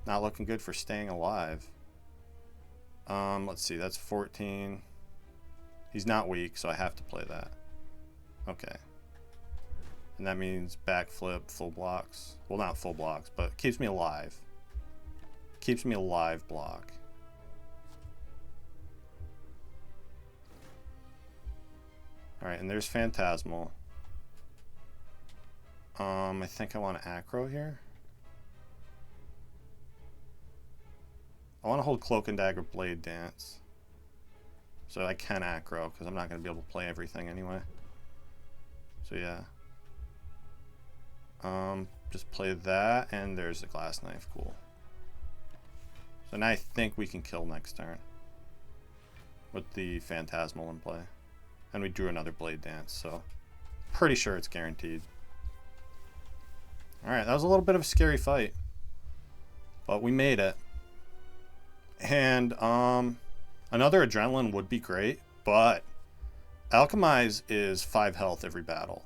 Not looking good for staying alive. Let's see, that's 14. He's not weak, so I have to play that. Okay. And that means backflip, full blocks. Well, not full blocks, but keeps me alive. Keeps me alive block. Alright, and there's Phantasmal. I think I want to acro here. I want to hold Cloak and Dagger Blade Dance. So I can acro, because I'm not going to be able to play everything anyway. So yeah. Just play that, and there's the Glass Knife. Cool. So now I think we can kill next turn. With the Phantasmal in play. And we drew another Blade Dance, so pretty sure it's guaranteed. Alright, that was a little bit of a scary fight. But we made it. And another Adrenaline would be great, but Alchemize is 5 health every battle.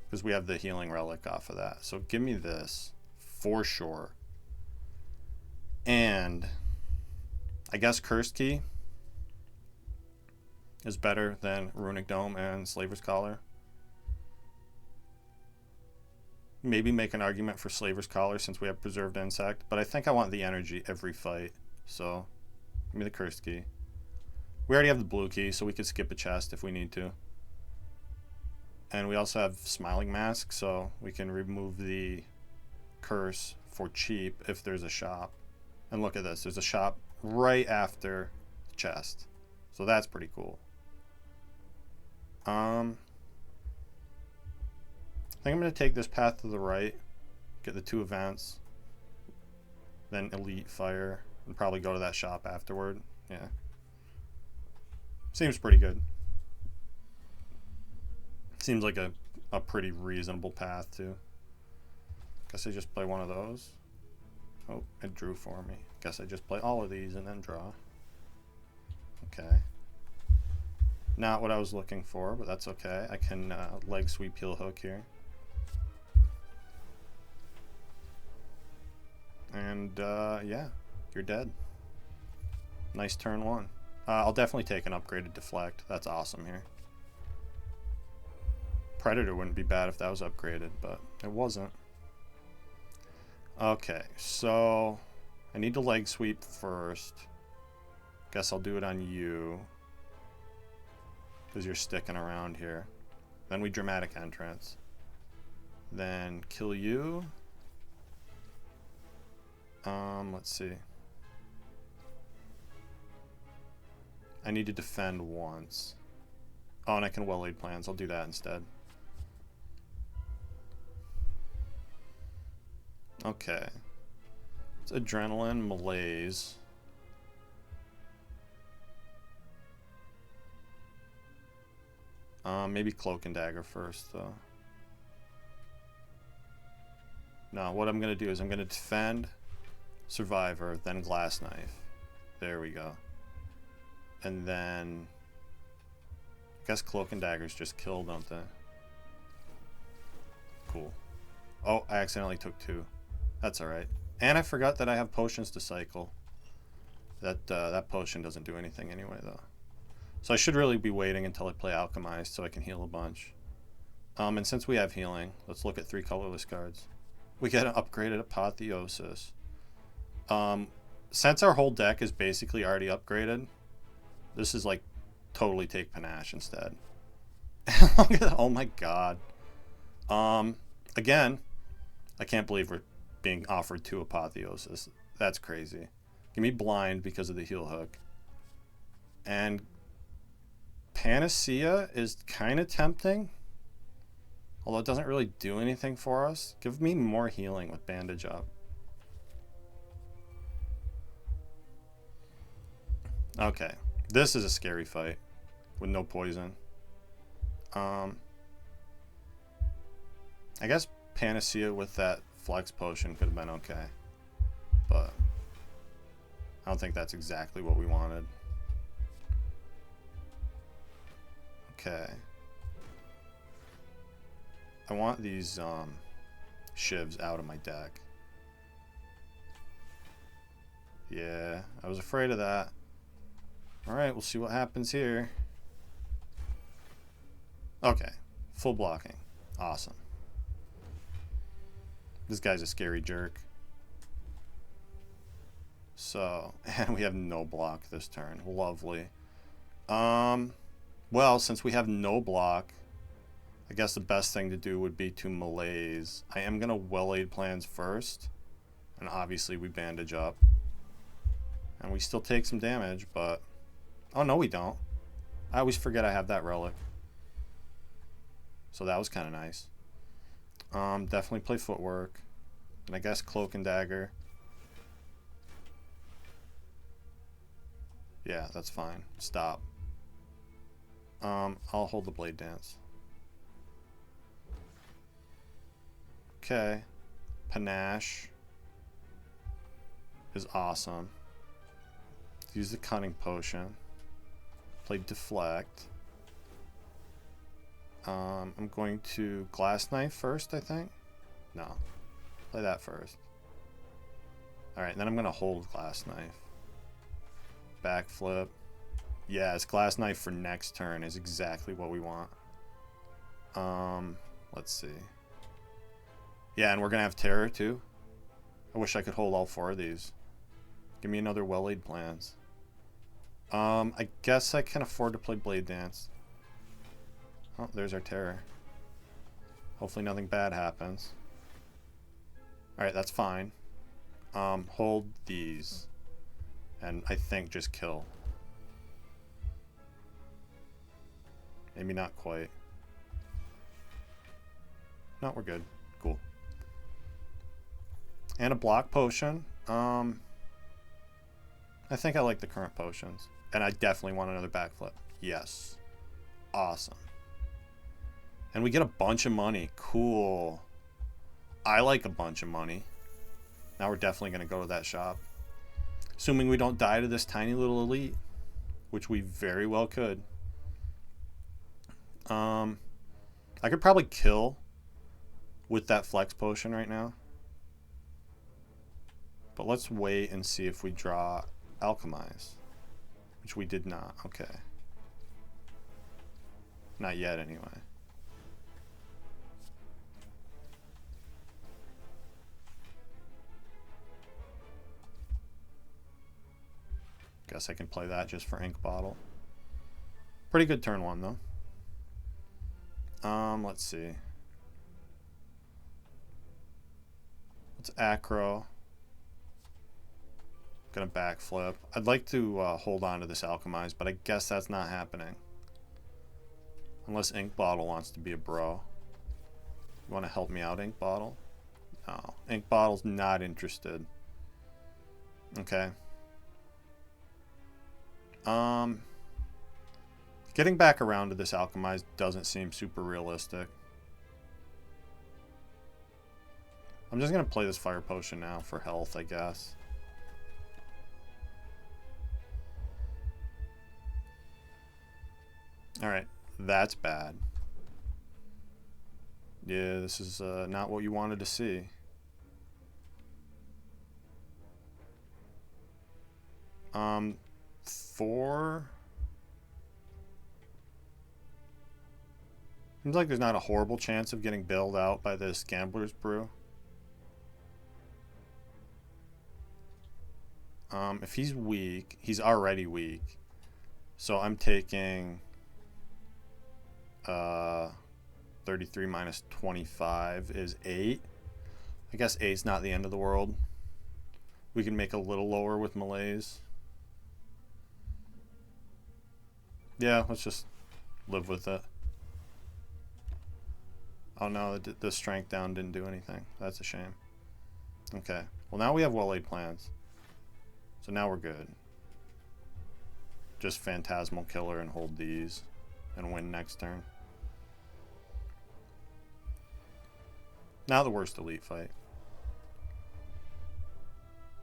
Because we have the healing relic off of that. So give me this for sure. And I guess Cursed Key is better than Runic Dome and Slaver's Collar. Maybe make an argument for Slaver's Collar since we have Preserved Insect, but I think I want the energy every fight. So give me the Cursed Key. We already have the blue key, so we could skip a chest if we need to. And we also have Smiling Mask, so we can remove the curse for cheap if there's a shop. And look at this, there's a shop right after the chest. So that's pretty cool. I think I'm going to take this path to the right, get the 2 events, then Elite Fire, and probably go to that shop afterward. Yeah. Seems pretty good. Seems like a pretty reasonable path, too. Guess I just play one of those. Oh, it drew for me. Guess I just play all of these and then draw. Okay. Not what I was looking for, but that's okay. I can leg sweep heel hook here. And yeah, you're dead. Nice turn 1. I'll definitely take an upgraded deflect. That's awesome here. Predator wouldn't be bad if that was upgraded, but it wasn't. Okay, so I need to leg sweep first. Guess I'll do it on you, because you're sticking around here. Then we dramatic entrance. Then kill you. Let's see. I need to defend once. Oh, and I can well-laid plans. I'll do that instead. Okay. It's Adrenaline, Malaise. Maybe Cloak and Dagger first, though. No, what I'm going to do is I'm going to defend, Survivor, then Glass Knife. There we go. And then I guess Cloak and Daggers just kill, don't they? Cool. Oh, I accidentally took 2. That's alright. And I forgot that I have potions to cycle. That potion doesn't do anything anyway, though. So I should really be waiting until I play Alchemized so I can heal a bunch. And since we have healing, let's look at 3 colorless cards. We get an upgraded Apotheosis. Since our whole deck is basically already upgraded, this is like totally take Panache instead. Look at that. Oh my god. Again, I can't believe we're being offered 2 Apotheosis. That's crazy. Give me Blind because of the heal hook. And Panacea is kind of tempting, although it doesn't really do anything for us. Give me more healing with Bandage Up. Okay, this is a scary fight with no poison. I guess Panacea with that flex potion could have been okay. But I don't think that's exactly what we wanted. Okay. I want these shivs out of my deck. Yeah, I was afraid of that. Alright, we'll see what happens here. Okay, full blocking. Awesome. This guy's a scary jerk. So, and we have no block this turn. Lovely. Well, since we have no block, I guess the best thing to do would be to malaise. I am going to well-aid plans first. And obviously we bandage up. And we still take some damage, but... Oh, no, we don't. I always forget I have that relic. So that was kind of nice. Definitely play footwork. And I guess cloak and dagger. Yeah, that's fine. Stop. I'll hold the blade dance. Okay. Panache is awesome. Use the cunning potion. Play deflect. I'm going to glass knife first, I think. No. Play that first. Alright, then I'm going to hold glass knife. Backflip. Yes, glass knife for next turn is exactly what we want. Let's see. Yeah, and we're going to have terror too. I wish I could hold all 4 of these. Give me another well-laid plans. I guess I can afford to play blade dance. Oh, there's our terror. Hopefully nothing bad happens. Alright, that's fine. Hold these. And I think just kill. Maybe not quite. No, we're good. Cool. And a block potion. I think I like the current potions. And I definitely want another backflip. Yes. Awesome. And we get a bunch of money. Cool. I like a bunch of money. Now we're definitely going to go to that shop. Assuming we don't die to this tiny little elite. Which we very well could. I could probably kill with that flex potion right now. But let's wait and see if we draw Alchemize. Which we did not. Okay. Not yet, anyway. Guess I can play that just for Ink Bottle. Pretty good turn 1, though. Let's see. Let's acro. Gonna backflip. I'd like to hold on to this Alchemize, but I guess that's not happening. Unless Ink Bottle wants to be a bro. You want to help me out, Ink Bottle? No. Ink Bottle's not interested. Okay. Getting back around to this Alchemize doesn't seem super realistic. I'm just gonna play this Fire Potion now for health, I guess. Alright, that's bad. Yeah, this is not what you wanted to see. Four. Seems like there's not a horrible chance of getting bailed out by this Gambler's Brew. If he's weak, he's already weak. So I'm taking 33 minus 25 is 8. I guess 8's not the end of the world. We can make a little lower with malaise. Yeah, let's just live with it. Oh no, the strength down didn't do anything. That's a shame. Okay, well now we have well-laid plans. So now we're good. Just Phantasmal Killer and hold these and win next turn. Not the worst elite fight.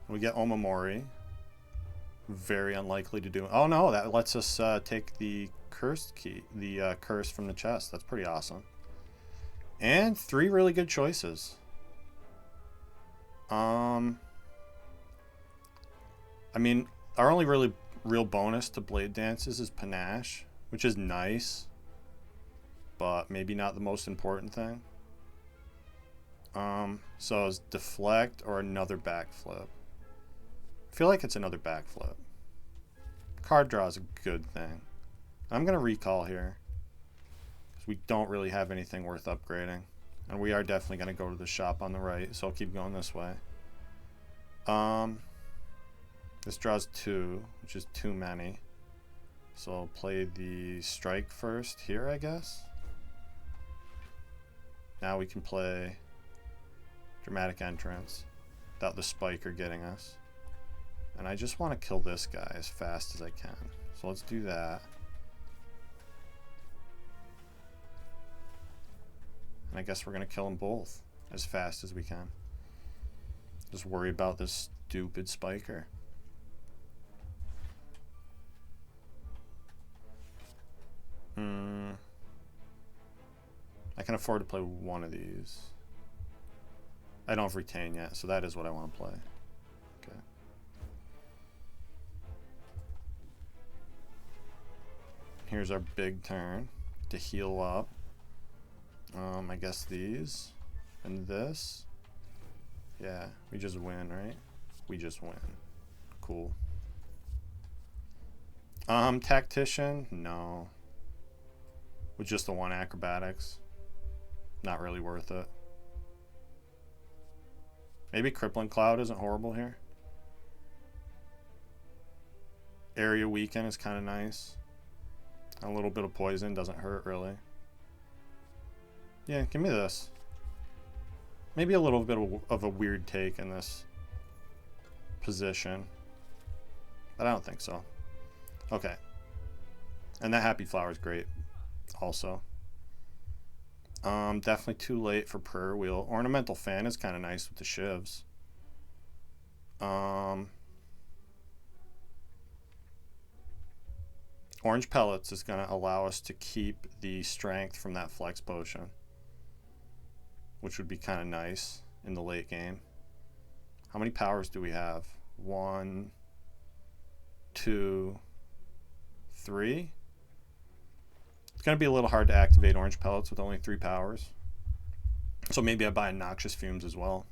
We get Omamori. Very unlikely to do. Oh no, that lets us take the cursed key, the curse from the chest. That's pretty awesome. And 3 really good choices. I mean, our only really real bonus to Blade Dances is Panache, which is nice, but maybe not the most important thing. So is Deflect or another backflip? I feel like it's another backflip. Card draw is a good thing. I'm going to recall here, because we don't really have anything worth upgrading. And we are definitely going to go to the shop on the right, so I'll keep going this way. This draws 2, which is too many. So I'll play the strike first here, I guess. Now we can play Dramatic Entrance without the spiker getting us. And I just want to kill this guy as fast as I can. So let's do that. And I guess we're going to kill them both as fast as we can. Just worry about this stupid spiker. I can afford to play one of these. I don't have retain yet, so that is what I want to play. Okay. Here's our big turn to heal up. I guess these and this. Yeah, we just win, right? We just win. Cool. Tactician? No. With just the 1 acrobatics. Not really worth it. Maybe Crippling Cloud isn't horrible here. Area Weaken is kind of nice. A little bit of poison doesn't hurt really. Yeah, give me this. Maybe a little bit of a weird take in this position. But I don't think so. Okay. And that Happy Flower is great also. Definitely too late for Prayer Wheel. Ornamental Fan is kind of nice with the shivs. Orange Pellets is going to allow us to keep the strength from that Flex Potion, which would be kind of nice in the late game. How many powers do we have? 1, 2, 3. It's going to be a little hard to activate Orange Pellets with only 3 powers. So maybe I buy Noxious Fumes as well.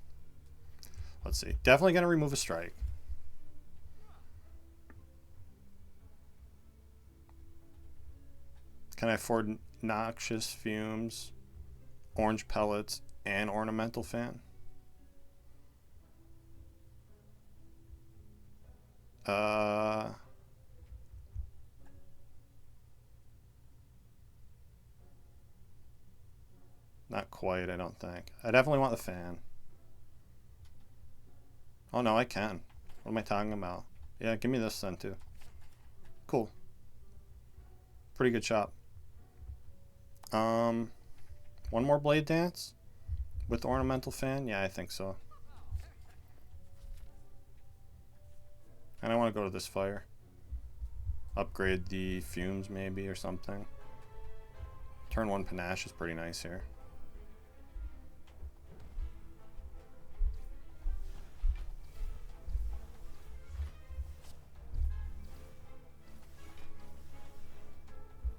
Let's see. Definitely going to remove a strike. Can I afford Noxious Fumes, Orange Pellets, and Ornamental Fan? Not quite, I don't think. I definitely want the fan. Oh no, I can. What am I talking about? Yeah, give me this then too. Cool. Pretty good shop. One more Blade Dance with Ornamental Fan? Yeah, I think so. And I want to go to this fire. Upgrade the fumes maybe or something. Turn 1 Panache is pretty nice here.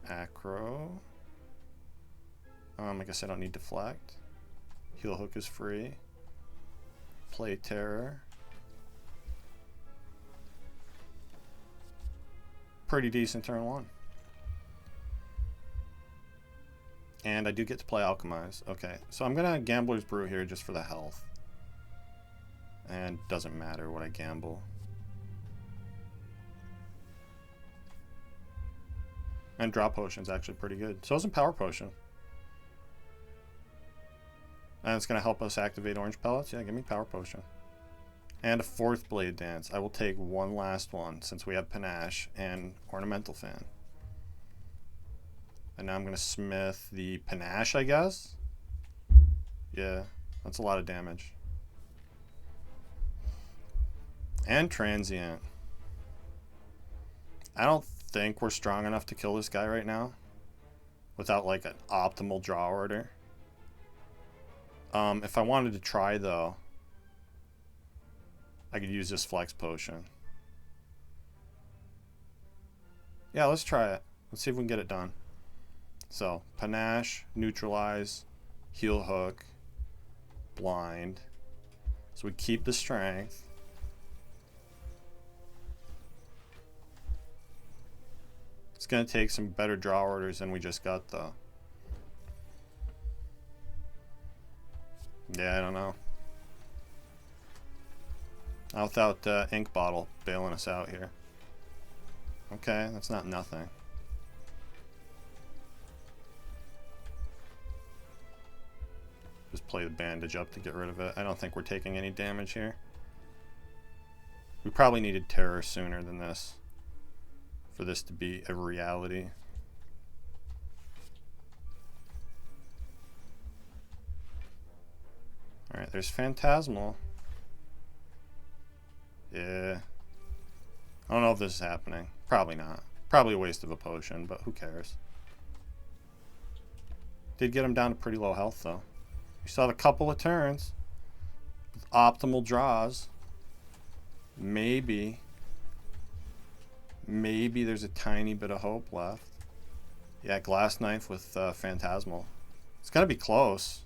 Acro. I guess I don't need Deflect. Heal Hook is free. Play Terror. Pretty decent turn 1. And I do get to play Alchemize. Okay, so I'm gonna Gambler's Brew here just for the health. And doesn't matter what I gamble. And Draw Potion's actually pretty good. So is a Power Potion. And it's going to help us activate Orange Pellets. Yeah, give me Power Potion. And a 4th Blade Dance. I will take one last one since we have Panache and Ornamental Fan. And now I'm going to smith the Panache, I guess. Yeah. That's a lot of damage. And transient. I don't think we're strong enough to kill this guy right now without like an optimal draw order. If I wanted to try though, I could use this flex potion. Yeah, let's try it. Let's see if we can get it done. So, panache, neutralize, heal hook, blind. So we keep the strength. It's going to take some better draw orders than we just got though. Yeah, I don't know. Not without ink bottle bailing us out here. Okay, that's not nothing. Just play the bandage up to get rid of it. I don't think we're taking any damage here. We probably needed terror sooner than this for this to be a reality. Alright, there's Phantasmal. Yeah. I don't know if this is happening. Probably not. Probably a waste of a potion, but who cares? Did get him down to pretty low health, though. We still have a couple of turns with optimal draws. Maybe there's a tiny bit of hope left. Yeah, Glass Knife with Phantasmal. It's going to be close.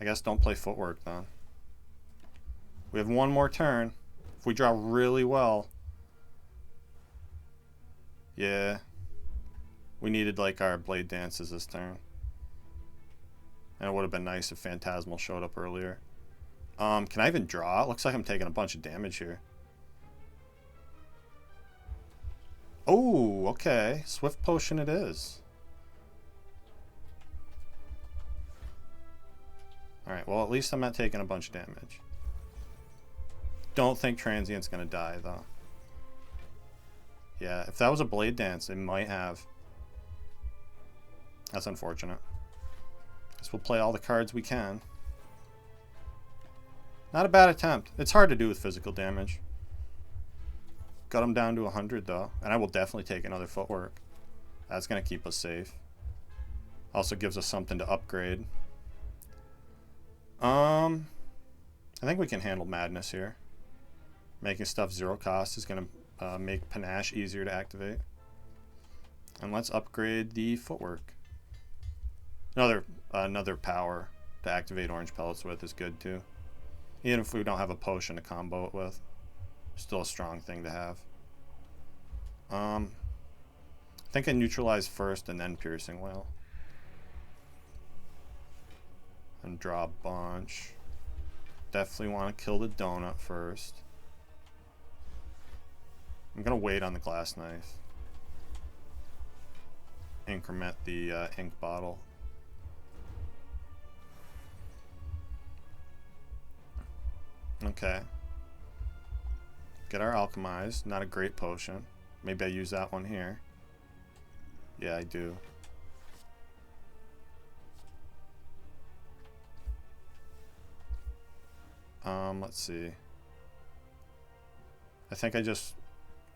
I guess don't play Footwork, then. We have one more turn. If we draw really well. Yeah. We needed like our Blade Dances this turn. And it would have been nice if Phantasmal showed up earlier. Can I even draw? It looks like I'm taking a bunch of damage here. Oh, okay. Swift Potion it is. Alright, well at least I'm not taking a bunch of damage. Don't think Transient's gonna die though. Yeah, if that was a Blade Dance, they might have. That's unfortunate. Guess we'll play all the cards we can. Not a bad attempt. It's hard to do with physical damage. Got him down to 100 though, and I will definitely take another Footwork. That's gonna keep us safe. Also gives us something to upgrade. I think we can handle Madness here. Making stuff 0 cost is going to make Panache easier to activate. And let's upgrade the Footwork. Another power to activate Orange Pellets with is good too. Even if we don't have a potion to combo it with. Still a strong thing to have. I think I neutralize first and then Piercing Wail. And draw a bunch. Definitely want to kill the donut first. I'm going to wait on the Glass Knife. Increment the ink bottle. Okay. Get our Alchemize. Not a great potion. Maybe I use that one here. Yeah, I do. Let's see. I think I just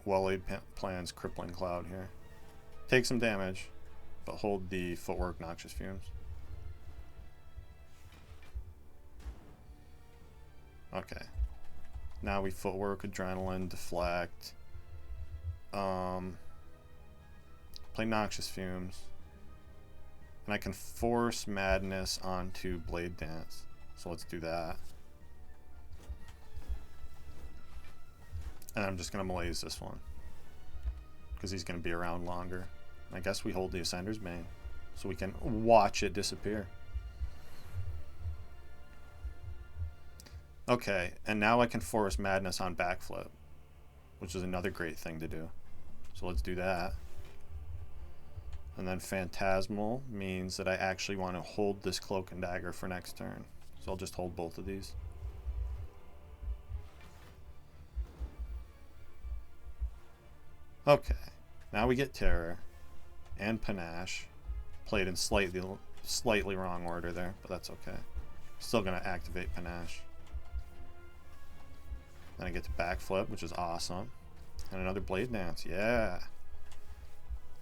well-laid plans Crippling Cloud here. Take some damage, but hold the Footwork Noxious Fumes. Okay. Now we Footwork, Adrenaline, Deflect. Play Noxious Fumes. And I can force Madness onto Blade Dance. So let's do that. And I'm just going to malaise this one. Because he's going to be around longer. I guess we hold the Ascender's Bane. So we can watch it disappear. Okay, and now I can force Madness on Backflip. Which is another great thing to do. So let's do that. And then Phantasmal means that I actually want to hold this Cloak and Dagger for next turn. So I'll just hold both of these. Okay, now we get Terror and Panache. Played in slightly wrong order there, but that's okay. Still going to activate Panache. Then I get to backflip, which is awesome. And another Blade Dance. Yeah.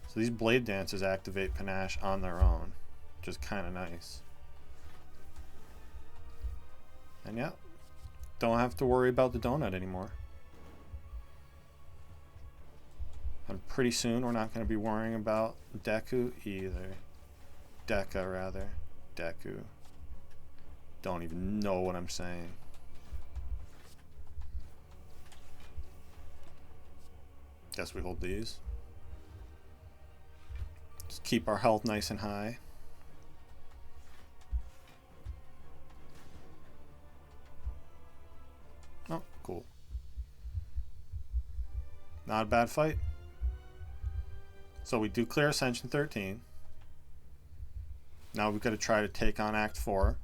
So these Blade Dances activate Panache on their own, which is kind of nice. And yeah, don't have to worry about the donut anymore. And pretty soon we're not going to be worrying about Deku either. Deca, rather. Deku. Don't even know what I'm saying. Guess we hold these. Just keep our health nice and high. Oh, cool. Not a bad fight. So we do clear Ascension 13. Now we've got to try to take on Act 4.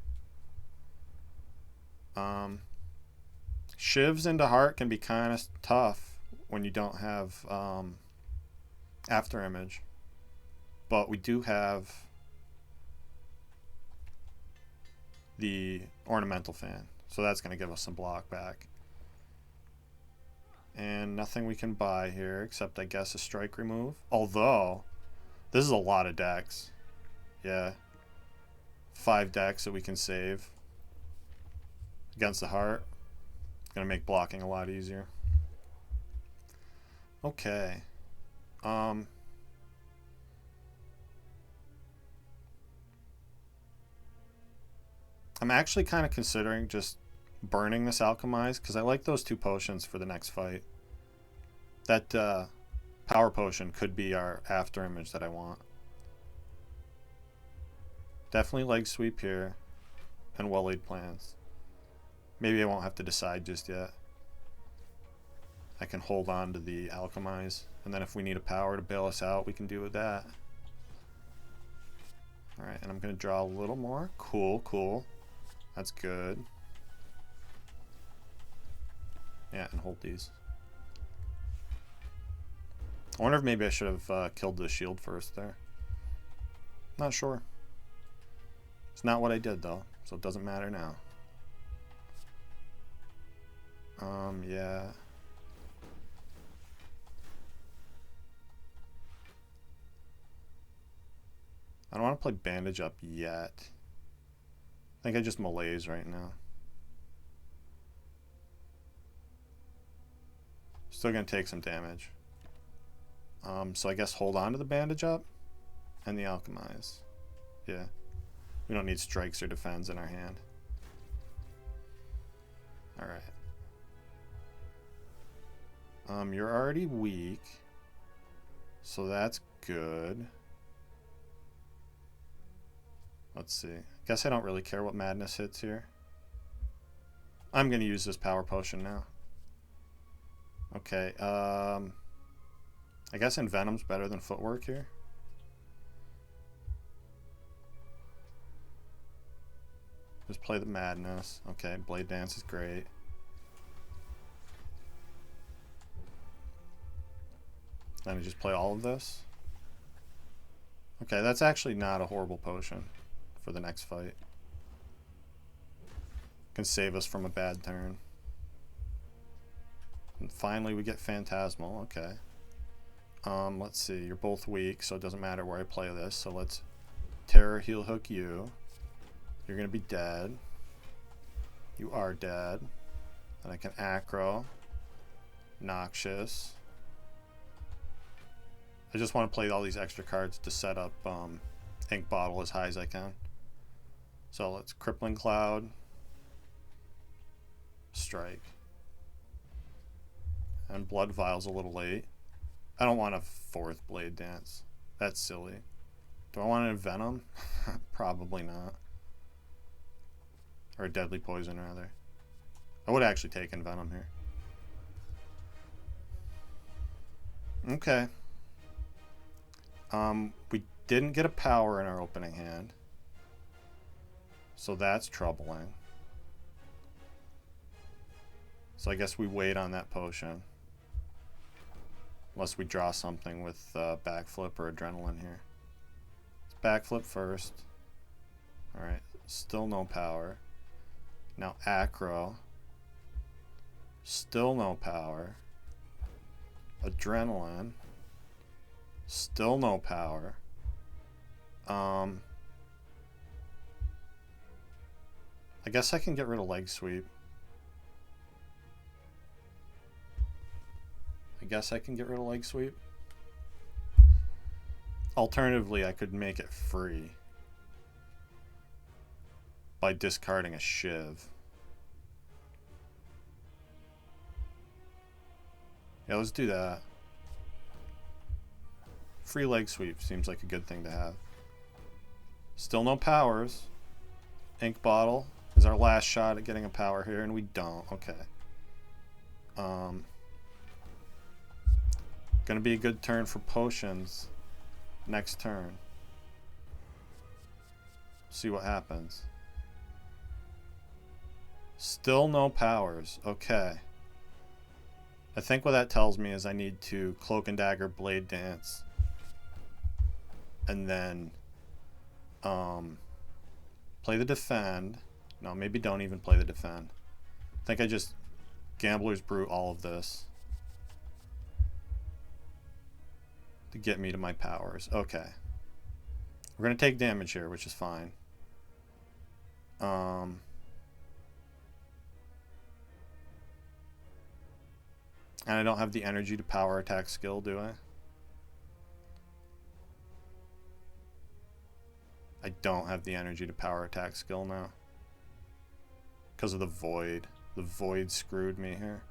Shivs into Heart can be kind of tough when you don't have After Image. But we do have the Ornamental Fan. So that's going to give us some block back. And nothing we can buy here except, I guess, a strike remove. Although, this is a lot of decks. Yeah. 5 decks that we can save against the Heart. It's going to make blocking a lot easier. Okay. I'm actually kind of considering just burning this Alchemize, because I like those 2 potions for the next fight. That Power Potion could be our After Image that I want. Definitely Leg Sweep here, and Well-Laid Plans. Maybe I won't have to decide just yet. I can hold on to the Alchemize, and then if we need a power to bail us out, we can do with that. Alright, and I'm going to draw a little more. Cool, cool. That's good. Yeah, and hold these. I wonder if maybe I should have killed the shield first there. Not sure. It's not what I did though, so it doesn't matter now. Yeah. I don't want to play Bandage Up yet. I think I just malaise right now. Still gonna take some damage. So I guess hold on to the Bandage Up and the Alchemize. Yeah. We don't need strikes or defends in our hand. Alright. You're already weak. So that's good. Let's see. Guess I don't really care what Madness hits here. I'm gonna use this Power Potion now. Okay, I guess Envenom's better than Footwork here. Just play the Madness. Okay, Blade Dance is great. Then I just play all of this. Okay, that's actually not a horrible potion for the next fight. Can save us from a bad turn. And finally we get Phantasmal. Okay. Let's see. You're both weak, so it doesn't matter where I play this. So let's Terror Heel Hook you. You're going to be dead. You are dead. And I can Acro. Noxious. I just want to play all these extra cards to set up Ink Bottle as high as I can. So let's Crippling Cloud. Strike. And Blood Vial's a little late. I don't want a 4th Blade Dance. That's silly. Do I want an Envenom? Probably not. Or a Deadly Poison, rather. I would actually take Envenom here. Okay. We didn't get a power in our opening hand. So that's troubling. So I guess we wait on that potion. Unless we draw something with backflip or adrenaline here. Let's backflip first. Alright, still no power. Now acro. Still no power. Adrenaline. Still no power. I guess I can get rid of leg sweep. Alternatively, I could make it free by discarding a shiv. Yeah, let's do that. Free leg sweep seems like a good thing to have. Still no powers. Ink bottle is our last shot at getting a power here, and we don't. Okay. Gonna be a good turn for potions next turn. See what happens. Still no powers. Okay. I think what that tells me is I need to Cloak and Dagger, Blade Dance, and then play the defend. No, maybe don't even play the defend. I think I just Gambler's Brew all of this to get me to my powers. Okay. We're going to take damage here, which is fine. And I don't have the energy to power attack skill, do I? I don't have the energy to power attack skill now. Because of the void. The void screwed me here.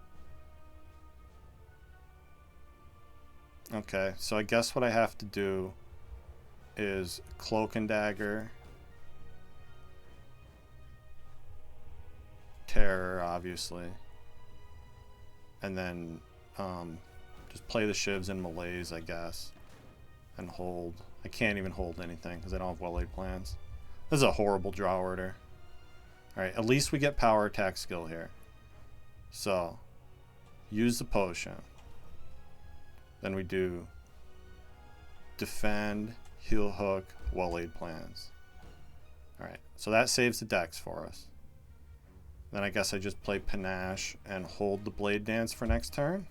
Okay, so I guess what I have to do is Cloak and Dagger. Terror, obviously. And then just play the shivs in malaise, I guess. And hold. I can't even hold anything because I don't have well-laid plans. This is a horrible draw order. Alright, at least we get power attack skill here. So, use the potion. Then we do defend, heal hook, well-laid plans. Alright, so that saves the dex for us. Then I guess I just play Panache and hold the Blade Dance for next turn.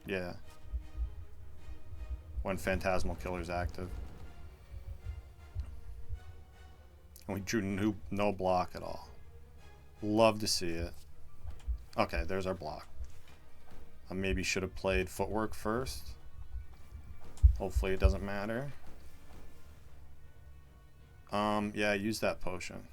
Yeah. When Phantasmal Killer's active. And we drew no block at all. Love to see it. Okay, there's our block. I maybe should have played Footwork first. Hopefully it doesn't matter. Yeah, use that potion.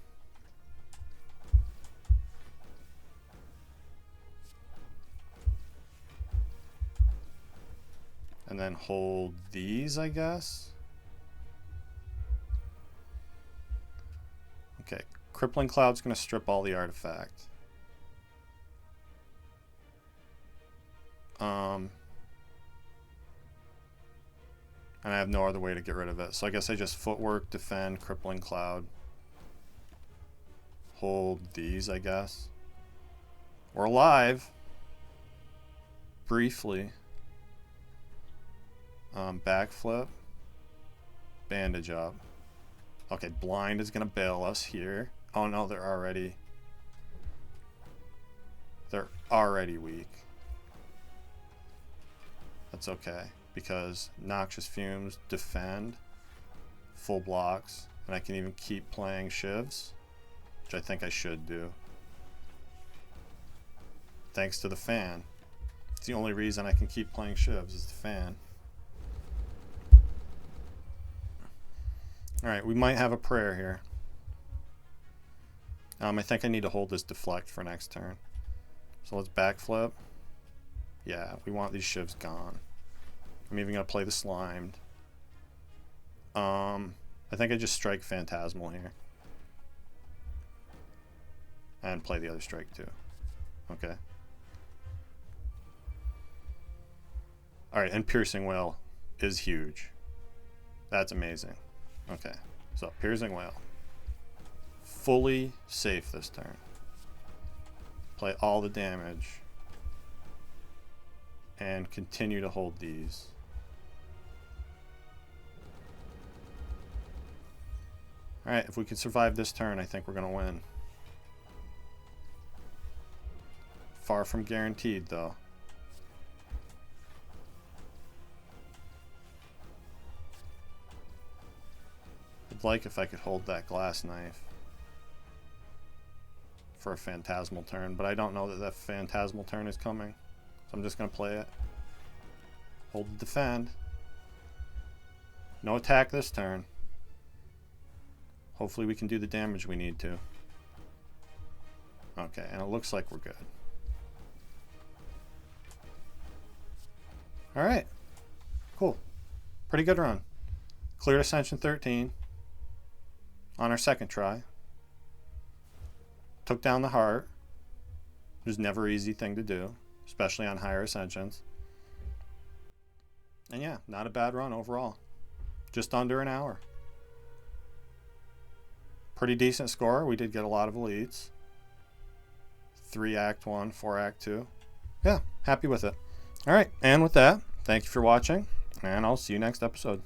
And then hold these, I guess. Okay, Crippling Cloud's going to strip all the artifact. And I have no other way to get rid of it. So I guess I just Footwork, defend, Crippling Cloud. Hold these, I guess. We're alive. Briefly. Backflip. Bandage up. Okay, blind is gonna bail us here. Oh no, they're already weak. That's okay, because Noxious Fumes, defend, full blocks, and I can even keep playing shivs, which I think I should do. Thanks to the fan. It's the only reason I can keep playing shivs is the fan. Alright, we might have a prayer here. I think I need to hold this deflect for next turn. So let's backflip. Yeah, we want these shivs gone. I'm even going to play the slimed. I think I just strike Phantasmal here. And play the other strike too. Okay. Alright, and Piercing Wail is huge. That's amazing. Okay, so Piercing Wail. Fully safe this turn. Play all the damage. And continue to hold these. Alright, if we can survive this turn, I think we're going to win. Far from guaranteed, though. I'd like if I could hold that glass knife for a phantasmal turn, but I don't know that that phantasmal turn is coming. So I'm just going to play it. Hold and defend. No attack this turn. Hopefully we can do the damage we need to. Okay, and it looks like we're good. Alright. Cool. Pretty good run. Cleared Ascension 13 on our second try. Took down the heart. It was never an easy thing to do, especially on higher ascensions. And yeah, not a bad run overall. Just under an hour. Pretty decent score. We did get a lot of elites. 3 Act 1, 4 Act 2. Yeah, happy with it. Alright, and with that, thank you for watching, and I'll see you next episode.